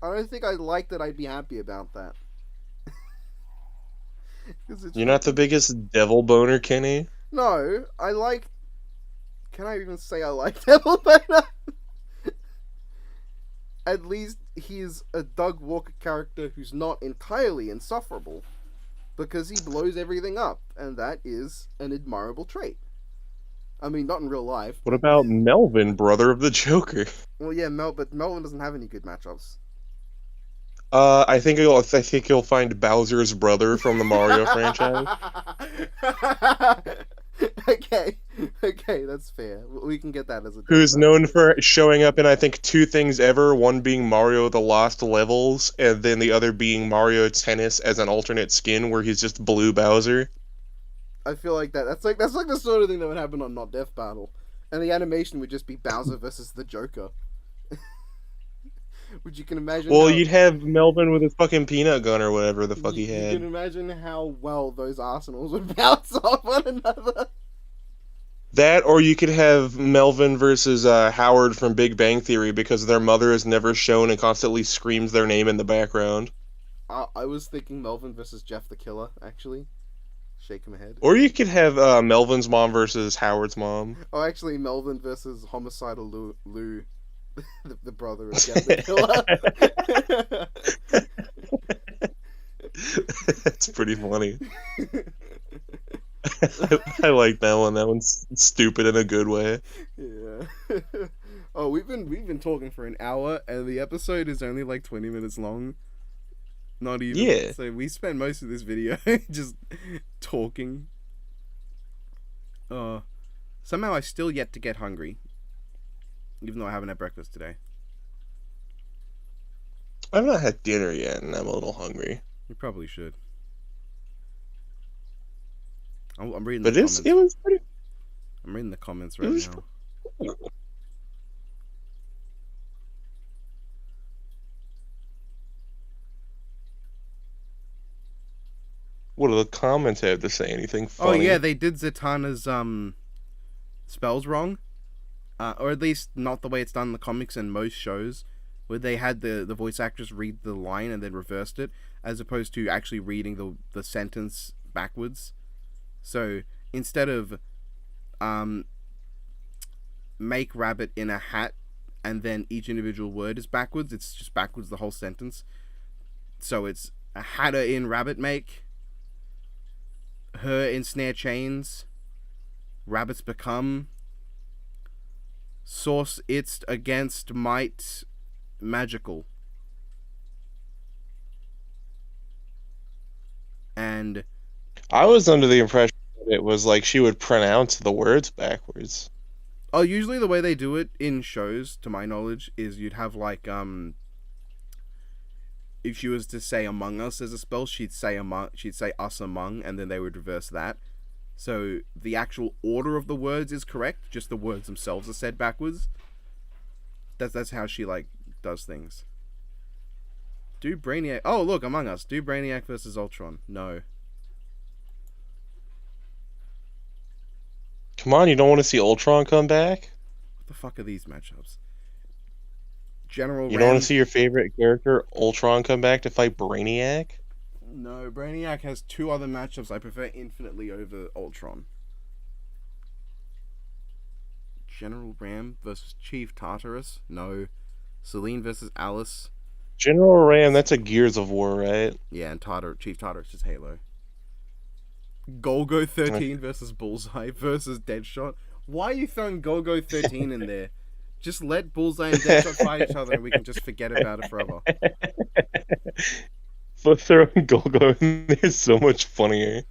I don't think I'd like that. I'd be happy about that. You're not the biggest Devil Boner, Kenny? No, I like. Can I even say I like Devil Boner? At least he's a Doug Walker character who's not entirely insufferable, because he blows everything up, and that is an admirable trait. I mean, not in real life. What about Melvin, brother of the Joker? Well, yeah, but Melvin doesn't have any good matchups. I think you'll find Bowser's brother from the Mario franchise. Okay, that's fair. We can get that as a. Who's known for showing up in, I think, 2 things ever. One being Mario the Lost Levels, and then the other being Mario Tennis as an alternate skin, where he's just Blue Bowser. I feel like that's like the sort of thing that would happen on Not Death Battle, and the animation would just be Bowser versus the Joker. Which you can imagine. Well, you'd have Melvin with his fucking peanut gun or whatever the fuck he had. You can imagine how well those arsenals would bounce off one another. That, or you could have Melvin versus Howard from Big Bang Theory, because their mother is never shown and constantly screams their name in the background. I was thinking Melvin versus Jeff the Killer, actually. Shaking my head. Or you could have Melvin's mom versus Howard's mom. Oh, actually, Melvin versus Homicidal Lou. The brother of Jeff the Killer. That's pretty funny. I like that one. That one's stupid in a good way. Yeah. Oh, we've been talking for an hour, and the episode is only like 20 minutes long. Not even. Yeah. So we spent most of this video just talking. Somehow I still yet to get hungry, even though I haven't had breakfast today. I've not had dinner yet, and I'm a little hungry. You probably should. I'm reading But the comments. it was pretty. I'm reading the comments right now. What do the comments have to say? Anything funny? Oh yeah, they did Zatanna's spells wrong, or at least not the way it's done in the comics and most shows, where they had the voice actress read the line and then reversed it, as opposed to actually reading the sentence backwards. So instead of make rabbit in a hat and then each individual word is backwards, it's just backwards the whole sentence. So it's a hatter in rabbit make, her in snare chains, rabbits become, source it's against might magical. And I was under the impression that it was like she would pronounce the words backwards. oh, usually the way they do it in shows, to my knowledge, is you'd have like if she was to say Among Us as a spell, she'd say us among, and then they would reverse that. So the actual order of the words is correct, just the words themselves are said backwards. That's how she like does things. Do Brainiac... Oh, look, Among Us. Do Brainiac versus Ultron. No. Come on, you don't want to see Ultron come back? What the fuck are these matchups? General You don't want to see your favorite character, Ultron, come back to fight Brainiac? No, Brainiac has 2 other matchups I prefer infinitely over Ultron. General Ram versus Chief Tartarus? No. Selene versus Alice? General Ram, that's a Gears of War, right? Yeah, and Chief Tartarus is Halo. Golgo 13 versus Bullseye versus Deadshot? Why are you throwing Golgo 13 in there? Just let Bullseye and Deadshot fight each other and we can just forget about it forever. But throwing Golgo in there is so much funnier.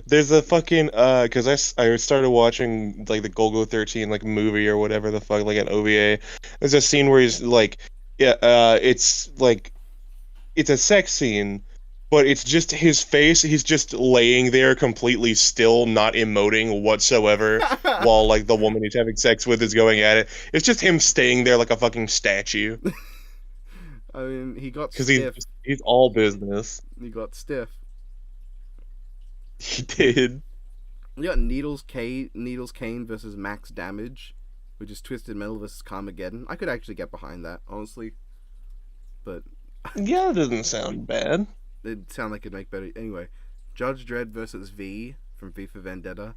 There's a fucking, because I started watching, like, the Golgo 13, like, movie or whatever the fuck, like, an OVA. There's a scene where he's, like, it's, like, it's a sex scene, but it's just his face. He's just laying there completely still, not emoting whatsoever, while like the woman he's having sex with is going at it. It's just him staying there like a fucking statue. I mean, he got Because stiff. he's all business. He got stiff. He did. We got Needles Kane versus Max Damage, which is Twisted Metal versus Carmageddon. I could actually get behind that, honestly. But Yeah, it doesn't sound bad. it'd sound like it'd make better. Anyway, Judge Dredd versus V from V for Vendetta.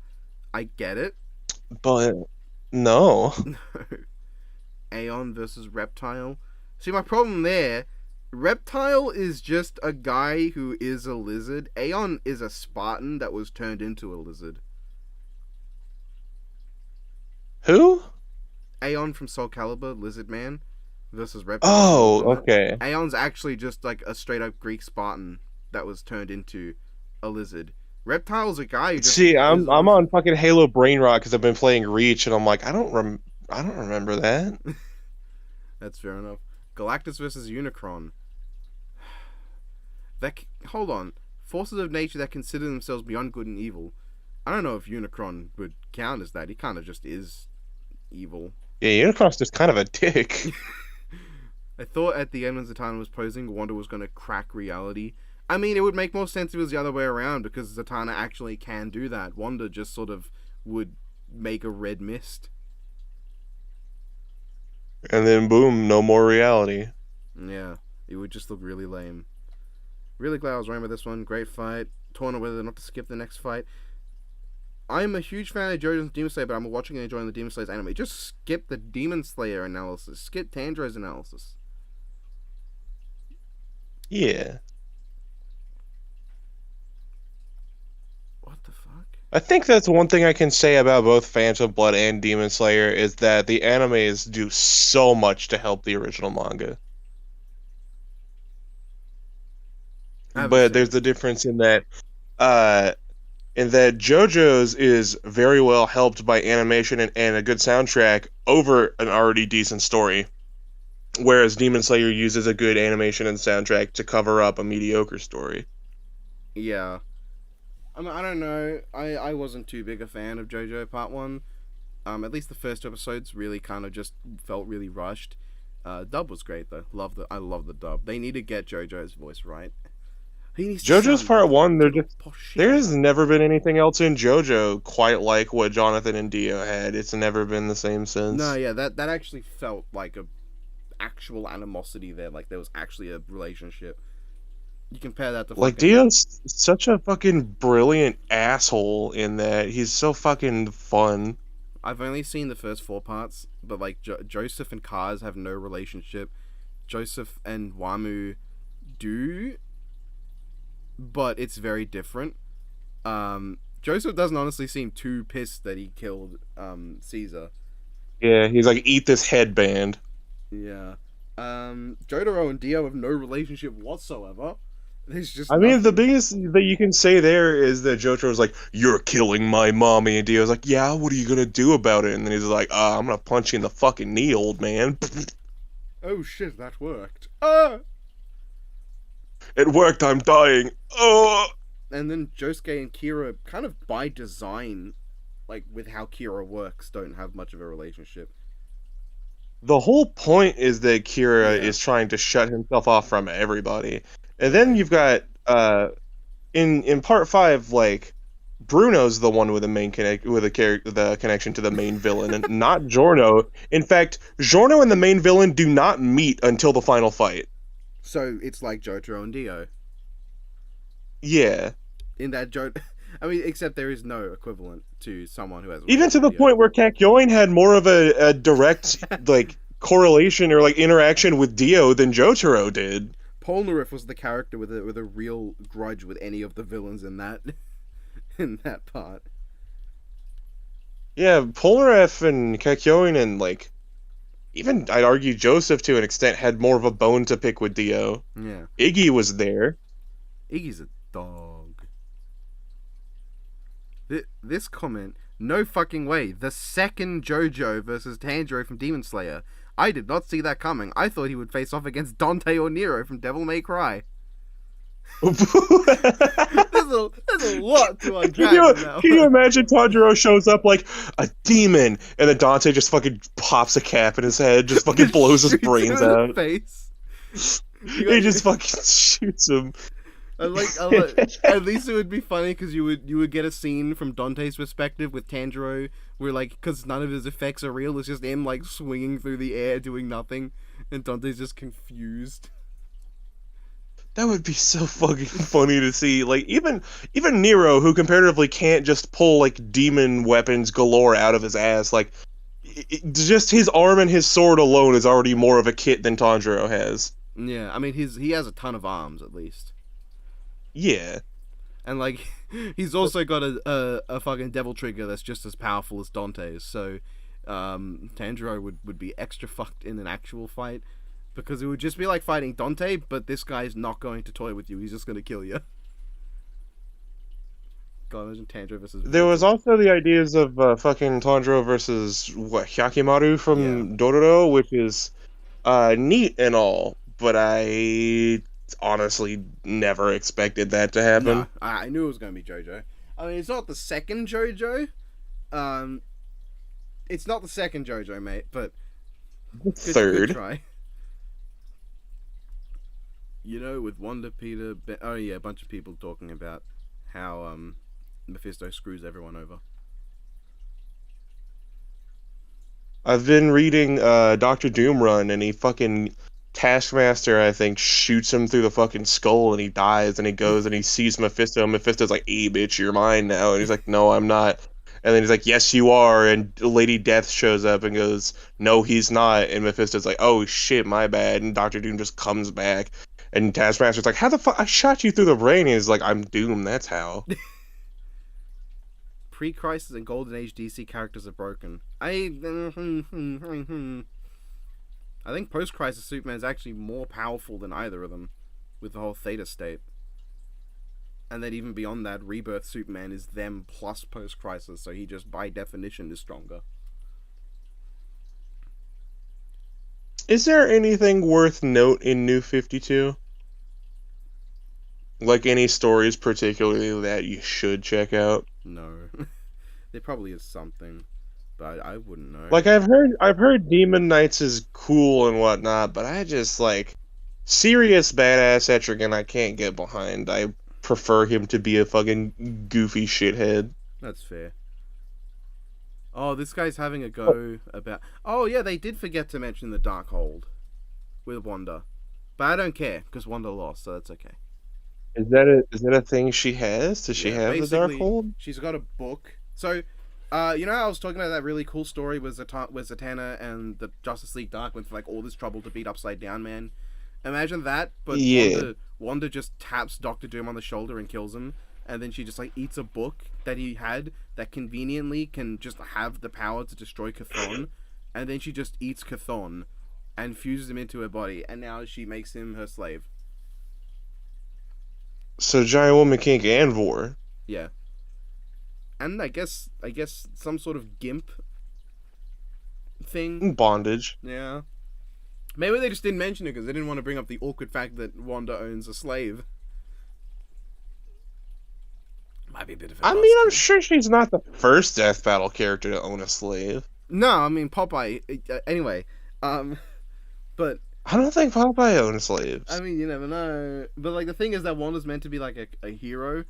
I get it. But no. Aeon versus Reptile. See, my problem there, Reptile is just a guy who is a lizard. Aeon is a Spartan that was turned into a lizard. Who? Aeon from Soul Calibur, Lizard Man, versus Reptile. Oh, okay. Aeon's actually just like a straight up Greek Spartan that was turned into a lizard. Reptile's a guy who just See, I'm on fucking Halo Brain Rot because I've been playing Reach, and I'm like, I don't remember that. That's fair enough. Galactus versus Unicron. Hold on. Forces of nature that consider themselves beyond good and evil. I don't know if Unicron would count as that. He kind of just is evil. Yeah, Unicron's just kind of a dick. I thought at the end when Zatanna was posing, Wanda was going to crack reality. I mean, it would make more sense if it was the other way around, because Zatanna actually can do that. Wanda just sort of would make a red mist. And then boom, no more reality. Yeah, it would just look really lame. Really glad I was right with this one. Great fight. Torn on whether or not to skip the next fight. I'm a huge fan of JoJo's Demon Slayer, but I'm watching and enjoying the Demon Slayer's anime. Just skip the Demon Slayer analysis. Skip Tanjiro's analysis. Yeah. What the fuck? I think that's one thing I can say about both Phantom Blood and Demon Slayer is that the animes do so much to help the original manga. But there's the difference in that JoJo's is very well helped by animation and a good soundtrack over an already decent story. Whereas Demon Slayer uses a good animation and soundtrack to cover up a mediocre story. Yeah. I mean, I don't know. I wasn't too big a fan of JoJo Part 1. At least the first 2 episodes really kind of just felt really rushed. Dub was great though. I love the dub. They need to get JoJo's voice right. JoJo's Part 1, there's never been anything else in JoJo quite like what Jonathan and Dio had. It's never been the same since. No, yeah, that actually felt like a actual animosity there. Like there was actually a relationship. You compare that to like Dio's such a fucking brilliant asshole in that. He's so fucking fun. I've only seen the first 4 parts, but like Joseph and Kaz have no relationship. Joseph and Wamu do, but it's very different. Joseph doesn't honestly seem too pissed that he killed Caesar. Yeah, he's like, eat this headband. Yeah. Jotaro and Dio have no relationship whatsoever. There's just I mean, the biggest that you can say there is that Jotaro's like, you're killing my mommy, and Dio's like, yeah, what are you gonna do about it? And then he's like, I'm gonna punch you in the fucking knee, old man. Oh shit, that worked. It worked, I'm dying. Oh. And then Josuke and Kira, kind of by design, like with how Kira works, don't have much of a relationship. The whole point is that Kira is trying to shut himself off from everybody. And then you've got in part 5, like, Bruno's the one with the main the connection to the main villain, and not Giorno. In fact, Giorno and the main villain do not meet until the final fight. So it's like Jotaro and Dio. Yeah. In that I mean, except there is no equivalent to someone who has even to the point where Kakyoin had more of a direct like correlation or like interaction with Dio than Jotaro did. Polnareff was the character with a real grudge with any of the villains in that in that part. Yeah, Polnareff and Kakyoin and like even I'd argue Joseph to an extent had more of a bone to pick with Dio. Yeah. Iggy was there. Iggy's a dog. This comment, no fucking way. The second JoJo versus Tanjiro from Demon Slayer. I did not see that coming. I thought he would face off against Dante or Nero from Devil May Cry. There's a lot to unpack in that Can you one. imagine Tanjiro shows up like a demon, and then Dante just fucking pops a cap in his head, just fucking blows his Shoots him brains in the out. face. He just fucking shoots him. I like. At least it would be funny because you would get a scene from Dante's perspective with Tanjiro, where like because none of his effects are real, it's just him like swinging through the air doing nothing, and Dante's just confused. That would be so fucking funny to see. Like even Nero, who comparatively can't just pull like demon weapons galore out of his ass, like just his arm and his sword alone is already more of a kit than Tanjiro has. Yeah, I mean he has a ton of arms at least, Yeah. and like he's also got a fucking devil trigger that's just as powerful as Dante's. So Tanjiro would be extra fucked in an actual fight. Because it would just be like fighting Dante, but this guy's not going to toy with you. He's just going to kill you. God, imagine Tanjiro versus... There was also the ideas of fucking Tanjiro versus Hyakimaru from Dororo, which is neat and all, but I honestly never expected that to happen. No, I knew it was going to be JoJo. I mean, it's not the second JoJo. It's not the second JoJo, mate, but... Third. Good try. You know, with Wanda, Peter... Oh, yeah, a bunch of people talking about how Mephisto screws everyone over. I've been reading Dr. Doom run, and he fucking... Taskmaster, I think, shoots him through the fucking skull, and he dies, and he goes and he sees Mephisto, and Mephisto's like, hey, bitch, you're mine now. And he's like, no, I'm not. And then he's like, yes, you are. And Lady Death shows up and goes, no, he's not. And Mephisto's like, oh, shit, my bad. And Dr. Doom just comes back. And Taskmaster's like, how the fuck? I shot you through the brain. And he's like, I'm Doom, that's how. Pre-Crisis and Golden Age DC characters are broken. I think post-Crisis Superman is actually more powerful than either of them, with the whole Theta state. And then even beyond that, Rebirth Superman is them plus post-Crisis, so he just by definition is stronger. Is there anything worth note in New 52? Like any stories particularly that you should check out? No. There probably is something, but I wouldn't know. Like I've heard Demon Knights is cool and whatnot, but I just like serious badass Etrigan I can't get behind. I prefer him to be a fucking goofy shithead. That's fair. Oh, this guy's having a go about... Oh, yeah, they did forget to mention the Darkhold with Wanda. But I don't care, because Wanda lost, so that's okay. Is that a thing she has? Does she have the Darkhold? She's got a book. So, you know how I was talking about that really cool story with Zatanna and the Justice League Dark went through like all this trouble to beat Upside Down Man? Imagine that, but Wanda just taps Dr. Doom on the shoulder and kills him, and then she just like eats a book that he had that conveniently can just have the power to destroy Chthon, and then she just eats Chthon and fuses him into her body, and now she makes him her slave. So Giant Woman King and Vor. Yeah. And I guess some sort of gimp thing. Bondage. Yeah. Maybe they just didn't mention it because they didn't want to bring up the awkward fact that Wanda owns a slave. Might be a bit of a I mean, I'm sure she's not the first Death Battle character to own a slave. No, I mean, Popeye... anyway, but... I don't think Popeye owns slaves. I mean, you never know. But, like, the thing is that Wanda's meant to be, like, a hero.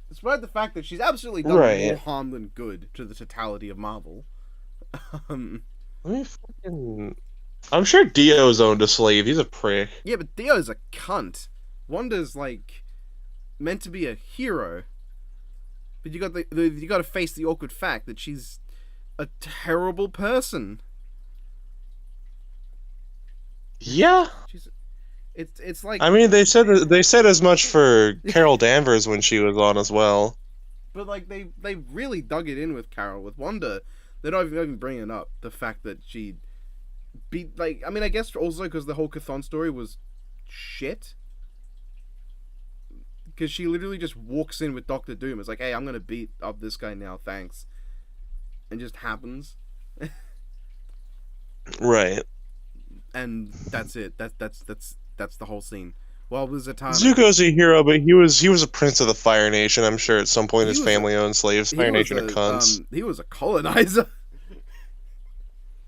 Despite the fact that she's absolutely done more harm than good to the totality of Marvel. Let me fucking... I'm sure Dio's owned a slave. He's a prick. Yeah, but Dio's a cunt. Wanda's, like, meant to be a hero. But you got to face the awkward fact that she's a terrible person. Yeah. It's like... I mean, they said as much for Carol Danvers when she was on as well. But, like, they really dug it in with Carol. With Wanda, they're not even bringing up the fact that she beat... Like, I mean, I guess also because the whole Chthon story was shit. Because she literally just walks in with Dr. Doom. It's like, hey, I'm going to beat up this guy now, thanks. And just happens. Right. And that's it. That's the whole scene. Well, with Zatanna, Zuko's a hero, but he was a prince of the Fire Nation. I'm sure at some point his family owned slaves. Fire Nation are cunts. He was a colonizer.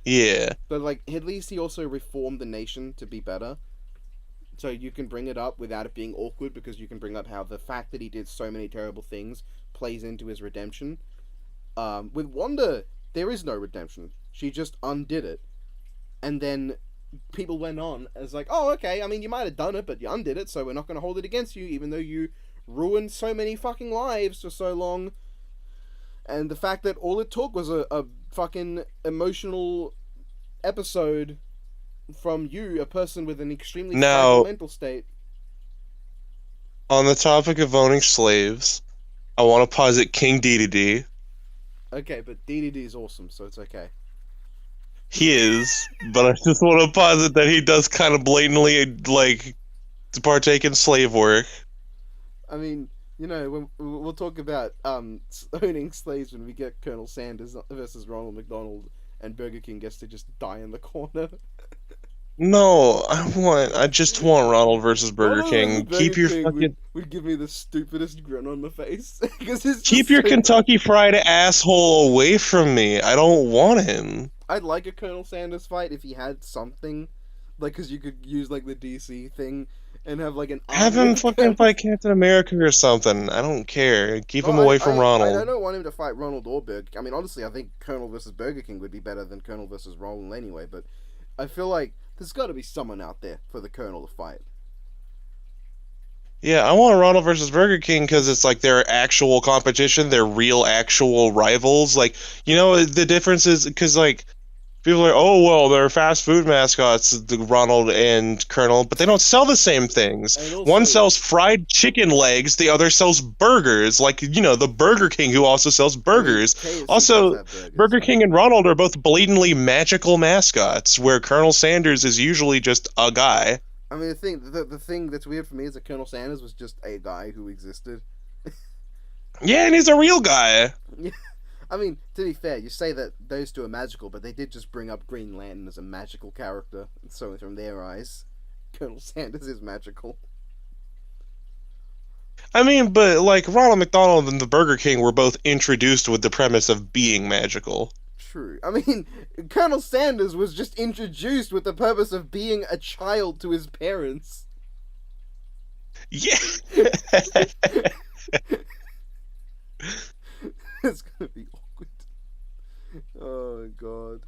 Yeah. But like, at least he also reformed the nation to be better. So you can bring it up without it being awkward, because you can bring up how the fact that he did so many terrible things plays into his redemption. With Wanda, there is no redemption. She just undid it. And then people went on as like, oh, okay, I mean, you might have done it, but you undid it, so we're not going to hold it against you, even though you ruined so many fucking lives for so long. And the fact that all it took was a fucking emotional episode from you, a person with an extremely fragile mental state. On the topic of owning slaves, I want to posit King Dedede. Okay, but DDD is awesome, so it's okay. He is, but I just want to posit that he does kind of blatantly, like, partake in slave work. I mean, you know, we'll talk about owning slaves when we get Colonel Sanders versus Ronald McDonald, and Burger King gets to just die in the corner. No, I just want Ronald versus Burger King. Keep your fucking... Would give me the stupidest grin on my face. Keep your Kentucky Fried asshole away from me. I don't want him. I'd like a Colonel Sanders fight if he had something, like, because you could use like the DC thing and have like an. Have him fucking fight Captain America or something. I don't care. Keep him away from Ronald. I don't want him to fight Ronald or Burger King. I mean, honestly, I think Colonel versus Burger King would be better than Colonel versus Ronald anyway. But I feel like there's got to be someone out there for the Colonel to fight. Yeah, I want Ronald versus Burger King because it's like their actual competition, their real actual rivals. Like, you know, the difference is because like people are like, oh well, they're fast food mascots, the Ronald and Colonel, but they don't sell the same things. Also, one sells fried chicken legs, the other sells burgers. Like, you know, the Burger King who also sells burgers. Also, Burger King and Ronald are both blatantly magical mascots, where Colonel Sanders is usually just a guy. I mean, the thing that's weird for me is that Colonel Sanders was just a guy who existed. Yeah, and he's a real guy. Yeah. I mean, to be fair, you say that those two are magical, but they did just bring up Green Lantern as a magical character, so from their eyes, Colonel Sanders is magical. I mean, but, like, Ronald McDonald and the Burger King were both introduced with the premise of being magical. True. I mean, Colonel Sanders was just introduced with the purpose of being a child to his parents. Yeah. It's gonna be awkward. Oh god.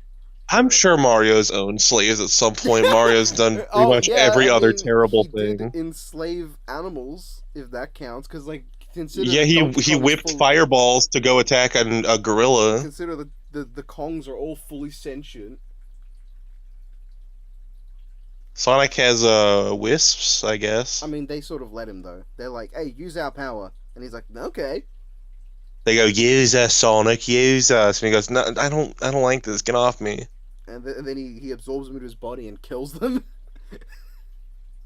I'm sure Mario's owned slaves at some point. Mario's done pretty much every other terrible thing. Did enslave animals, if that counts, because like consider. Yeah, he whipped fireballs to go attack a gorilla. Consider the Kongs are all fully sentient. Sonic has wisps, I guess. I mean, they sort of let him though. They're like, "Hey, use our power," and he's like, "Okay." They go, "Use us, Sonic, use us," and he goes, "No, I don't like this. Get off me." And then he absorbs them into his body and kills them.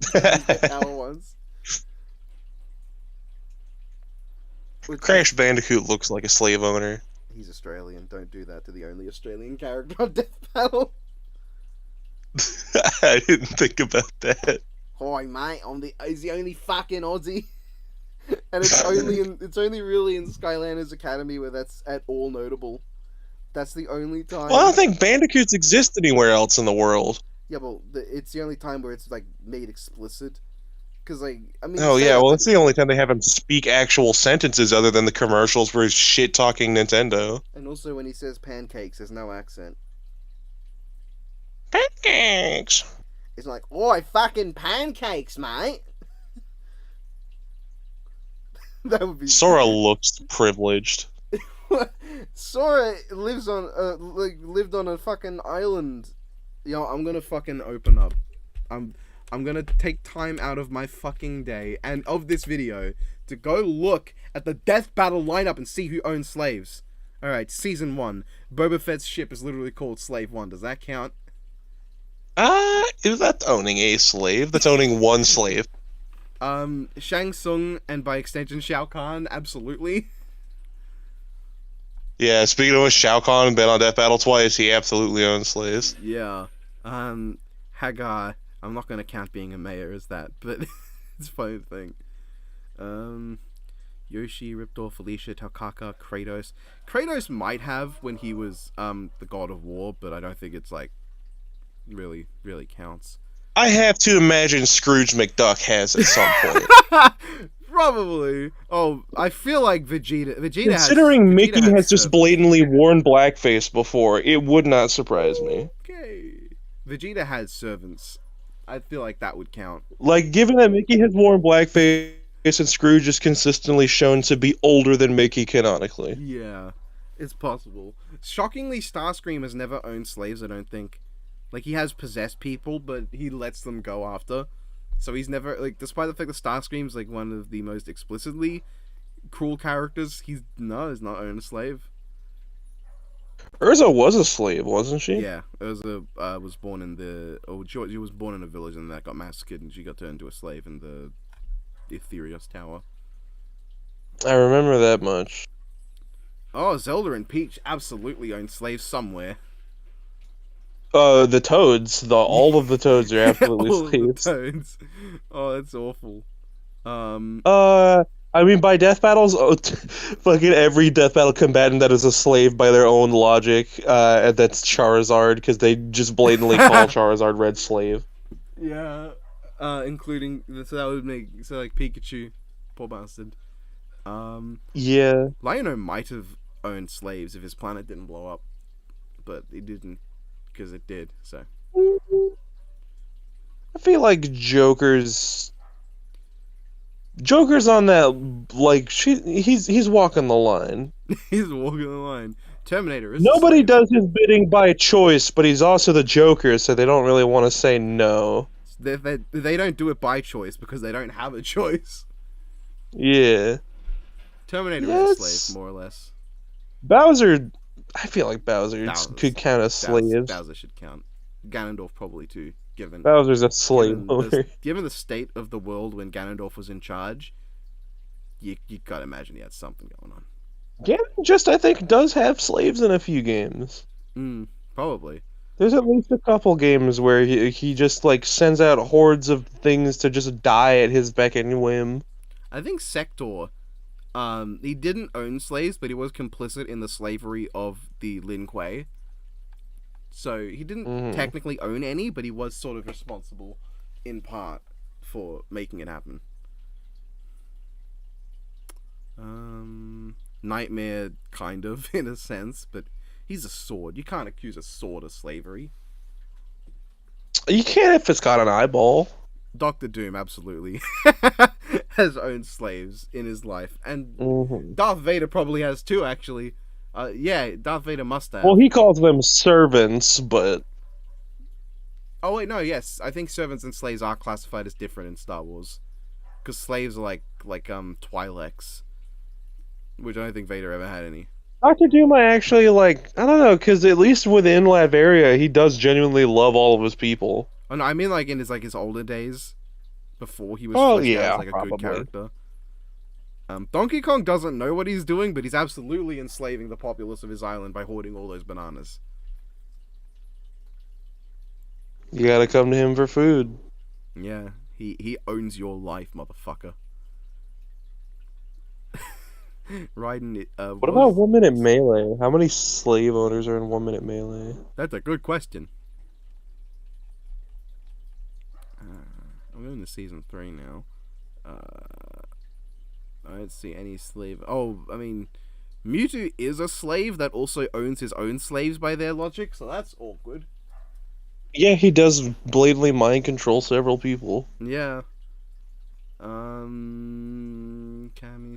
The power ones. Crash Bandicoot looks like a slave owner. He's Australian. Don't do that to the only Australian character on Death Battle. I didn't think about that. Hi, mate. He's the only fucking Aussie. And it's only really in Skylanders Academy where that's at all notable. That's the only time. Well, I don't think Bandicoots exist anywhere else in the world. Yeah, but it's the only time where it's like made explicit. Because like, I mean. Oh yeah, well, it's the only time they have him speak actual sentences other than the commercials where he's shit talking Nintendo. And also when he says pancakes, there's no accent. Pancakes. It's like, oi, fucking pancakes, mate. That would be. Sora looks privileged. Sora lived on a fucking island. Yo, I'm gonna fucking open up. I'm gonna take time out of my fucking day and of this video to go look at the Death Battle lineup and see who owns slaves. Alright, Season 1. Boba Fett's ship is literally called Slave 1. Does that count? Is that owning a slave? That's owning one slave. Shang Tsung and by extension Shao Kahn, absolutely. Yeah, speaking of which, Shao Kahn been on Death Battle twice. He absolutely owns slaves. Yeah. Hagar. I'm not gonna count being a mayor as that, but It's a funny thing. Yoshi ripped off Alicia, Takaka, Kratos. Kratos might have when he was the god of war, but I don't think it's like really counts. I have to imagine Scrooge McDuck has at some point. Probably. Oh, I feel like Vegeta. Considering Mickey has just blatantly worn blackface before, it would not surprise me. Okay. Vegeta has servants. I feel like that would count. Like, given that Mickey has worn blackface and Scrooge is consistently shown to be older than Mickey canonically. Yeah, it's possible. Shockingly, Starscream has never owned slaves, I don't think. Like, he has possessed people, but he lets them go after. So he's never, like, despite the fact that Starscream's, like, one of the most explicitly cruel characters, he's not owned a slave. Urza was a slave, wasn't she? Yeah, Urza was born in she was born in a village and that got massacred and she got turned into a slave in the Etherios Tower. I remember that much. Oh, Zelda and Peach absolutely own slaves somewhere. The toads, all of the toads are absolutely All slaves. of the toads. Oh, that's awful. I mean, by death battles, fucking every death battle combatant that is a slave by their own logic, and that's Charizard, because they just blatantly call Charizard Red Slave. Yeah. Including, so that would make, like, Pikachu. Poor bastard. Yeah. Lion-O might have owned slaves if his planet didn't blow up, but he didn't, because it did, so. I feel like Joker's on that, like, he's walking the line. He's walking the line. Terminator is Nobody does his bidding by choice, but he's also the Joker, so they don't really want to say no. They don't do it by choice because they don't have a choice. Yeah. Terminator is a slave, more or less. Bowser, I feel like Bowser could count as slaves. Bowser should count. Ganondorf probably too, given... Bowser's a slave owner. Given the state of the world when Ganondorf was in charge, you gotta imagine he had something going on. Ganon just, I think, does have slaves in a few games. Probably. There's at least a couple games where he just, like, sends out hordes of things to just die at his beck and whim. I think Sector, he didn't own slaves, but he was complicit in the slavery of the Lin Kuei. So he didn't technically own any, but he was sort of responsible, in part, for making it happen. Nightmare, kind of, in a sense, but he's a sword. You can't accuse a sword of slavery. You can't if it's got an eyeball. Doctor Doom absolutely has owned slaves in his life, and Darth Vader probably has too, actually. Yeah, Darth Vader must have. Well, he calls them servants, but... Oh, wait, no, yes. I think servants and slaves are classified as different in Star Wars. Because slaves are like Twi'leks. Which I don't think Vader ever had any. Dr. Doom, I actually, like... I don't know, because at least within Latveria, he does genuinely love all of his people. Oh, no, I mean, like, in his older days. Before he was fleshed out as, like, a good character. Donkey Kong doesn't know what he's doing, but he's absolutely enslaving the populace of his island by hoarding all those bananas. You gotta come to him for food. Yeah, he owns your life, motherfucker. Raiden, what about 1 Minute Melee? How many slave owners are in 1 Minute Melee? That's a good question. I'm going to season 3 now. I don't see any slave. Oh, I mean, Mewtwo is a slave that also owns his own slaves by their logic, so that's awkward. Yeah, he does blatantly mind control several people. Yeah. Cammy,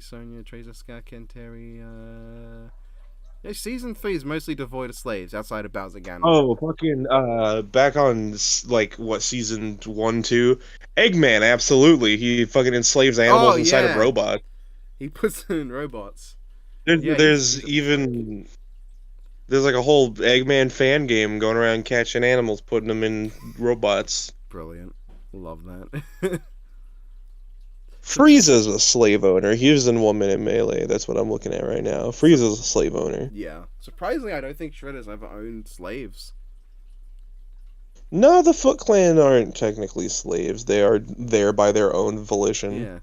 Sonya, Tracer, Scar, Kenteri, Yeah, season 3 is mostly devoid of slaves outside of Bowser Ganon. Oh, fucking, back on, like, what, season 1, 2? Eggman, absolutely. He fucking enslaves animals inside of robots. He puts them in robots. There's like a whole Eggman fan game going around catching animals, putting them in robots. Brilliant. Love that. Frieza's a slave owner. He was in 1 Minute Melee. That's what I'm looking at right now. Frieza's a slave owner. Yeah. Surprisingly, I don't think Shredder's ever owned slaves. No, the Foot Clan aren't technically slaves. They are there by their own volition. Yeah.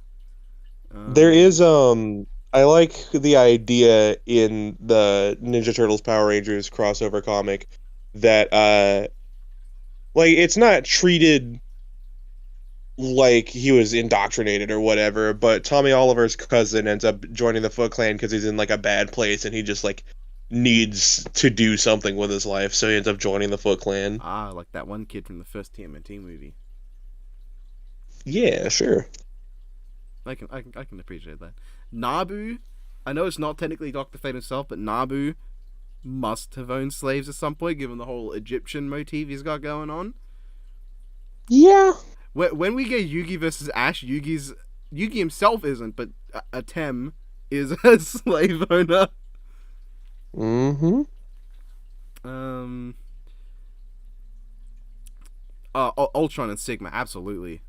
There is I like the idea in the Ninja Turtles Power Rangers crossover comic that like it's not treated like he was indoctrinated or whatever, but Tommy Oliver's cousin ends up joining the Foot Clan because he's in like a bad place and he just like needs to do something with his life, so he ends up joining the Foot Clan. Ah, like that one kid from the first TMNT movie. Yeah, sure. I can appreciate that. Nabu, I know it's not technically Dr. Fate himself, but Nabu must have owned slaves at some point, given the whole Egyptian motif he's got going on. Yeah. When we get Yugi versus Ash, Yugi himself isn't, but Atem is a slave owner. Mm-hmm. Ultron and Sigma, absolutely.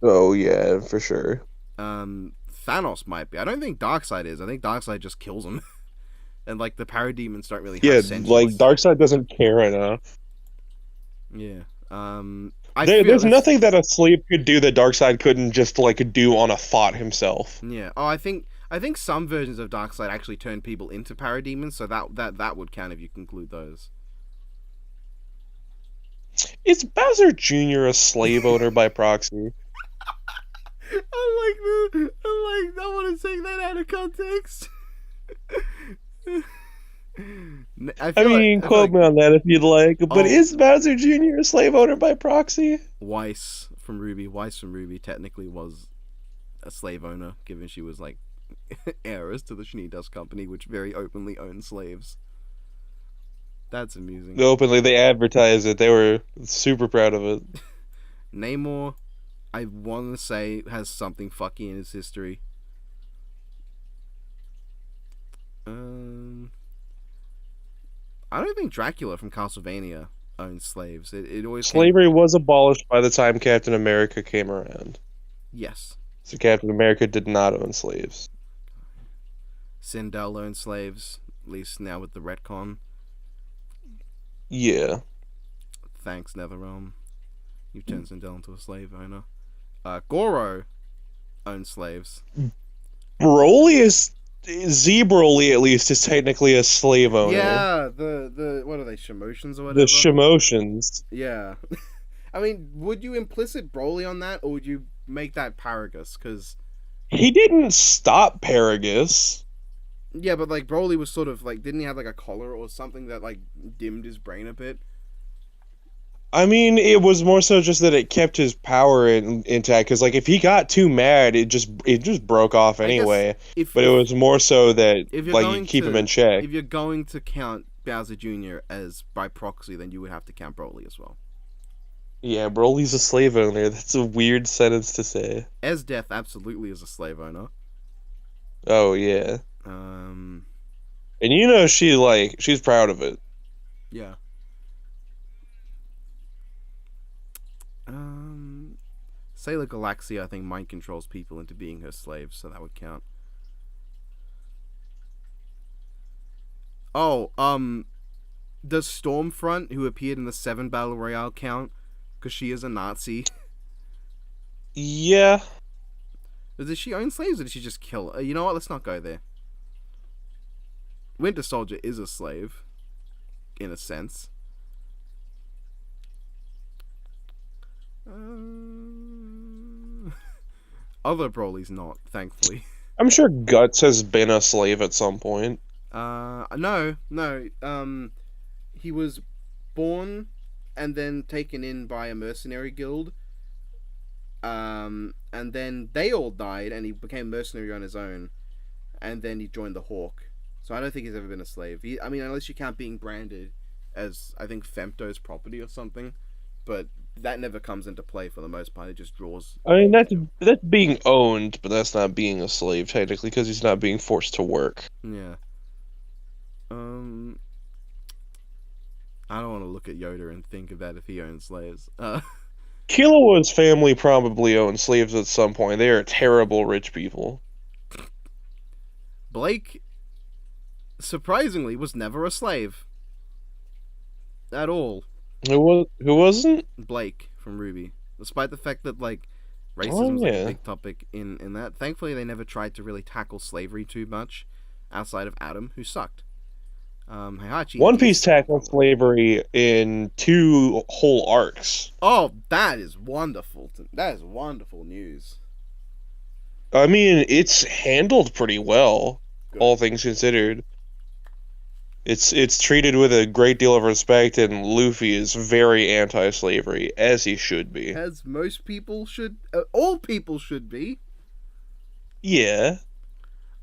Oh yeah, for sure. Thanos might be. I don't think Darkseid is. I think Darkseid just kills him. And like the parademons don't really have sentience. Like Darkseid doesn't care enough. Yeah. There's nothing that a slave could do that Darkseid couldn't just like do on a thought himself. Yeah. Oh, I think some versions of Darkseid actually turn people into parademons, so that would count if you conclude those. Is Bowser Jr. a slave owner by proxy? I want to take that out of context. I mean, quote me on that if you'd like. But is Bowser Jr. a slave owner by proxy? Weiss from Ruby technically was a slave owner, given she was like heiress to the Schnee Dust Company, which very openly owned slaves. That's amusing. Openly, they advertised it. They were super proud of it. Namor, I want to say, has something fucky in his history. I don't think Dracula from Castlevania owned slaves. It always slavery was abolished by the time Captain America came around. Yes. So Captain America did not own slaves. Sindel owned slaves, at least now with the retcon. Yeah. Thanks, NetherRealm. You've turned Sindel into a slave owner. Goro owned slaves. Broly is... Z-Broly, at least, is technically a slave owner. Yeah, the what are they, Shimotions or whatever? The Shimotions. Yeah. I mean, would you implicit Broly on that, or would you make that Paragus? Because... He didn't stop Paragus. Yeah, but like Broly was sort of like, didn't he have like a collar or something that like dimmed his brain a bit? I mean, it was more so just that it kept his power intact. Because like if he got too mad, it just broke off anyway. But it was more so that like you keep him in check. If you're going to count Bowser Jr. as by proxy, then you would have to count Broly as well. Yeah, Broly's a slave owner. That's a weird sentence to say. Esdeath absolutely is a slave owner. Oh yeah. And you know she's proud of it. Yeah. Sailor Galaxia, I think, mind controls people into being her slaves, so that would count. Oh, does Stormfront, who appeared in the 7 Battle Royale, count? Because she is a Nazi. Yeah. Did she own slaves, or did she just kill? You know what? Let's not go there. Winter Soldier is a slave, in a sense. Other Broly's not, thankfully. I'm sure Guts has been a slave at some point. No. He was born and then taken in by a mercenary guild. And then they all died, and he became mercenary on his own. And then he joined the Hawk. So I don't think he's ever been a slave. I mean, unless you count being branded as, I think, Femto's property or something. But that never comes into play for the most part. It just draws... I mean, that's being owned, but that's not being a slave, technically, because he's not being forced to work. Yeah. I don't want to look at Yoda and think of that if he owned slaves. Killua's family probably owned slaves at some point. They are terrible rich people. Blake, surprisingly, was never a slave. at all. Who wasn't? Blake from Ruby. Despite the fact that, like, Oh, racism's like a yeah. big topic in that. Thankfully, they never tried to really tackle slavery too much outside of Adam, who sucked. Heihachi One Piece is- tackled slavery in 2 whole arcs. Oh, that is wonderful. That is wonderful news. I mean, it's handled pretty well, Good. all things considered. It's treated with a great deal of respect, and Luffy is very anti-slavery, as he should be. As most people should, all people should be. Yeah.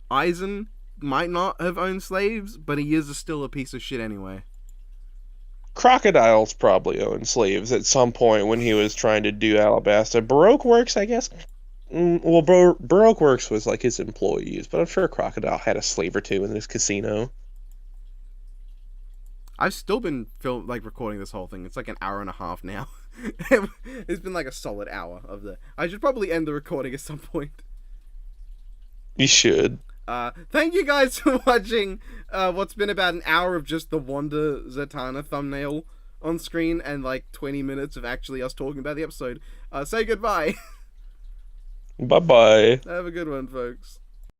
Aizen might not have owned slaves, but he is still a piece of shit anyway. Crocodiles probably owned slaves at some point when he was trying to do Alabasta. Baroque Works, I guess. Well, Baroque Works was like his employees, but I'm sure Crocodile had a slave or two in his casino. I've still been recording this whole thing. It's like an hour and a half now. It's been like a solid hour of the. I should probably end the recording at some point. You should. Thank you guys for watching what's been about an hour of just the Wanda Zatanna thumbnail on screen and like 20 minutes of actually us talking about the episode. Say goodbye. Bye-bye. Have a good one, folks.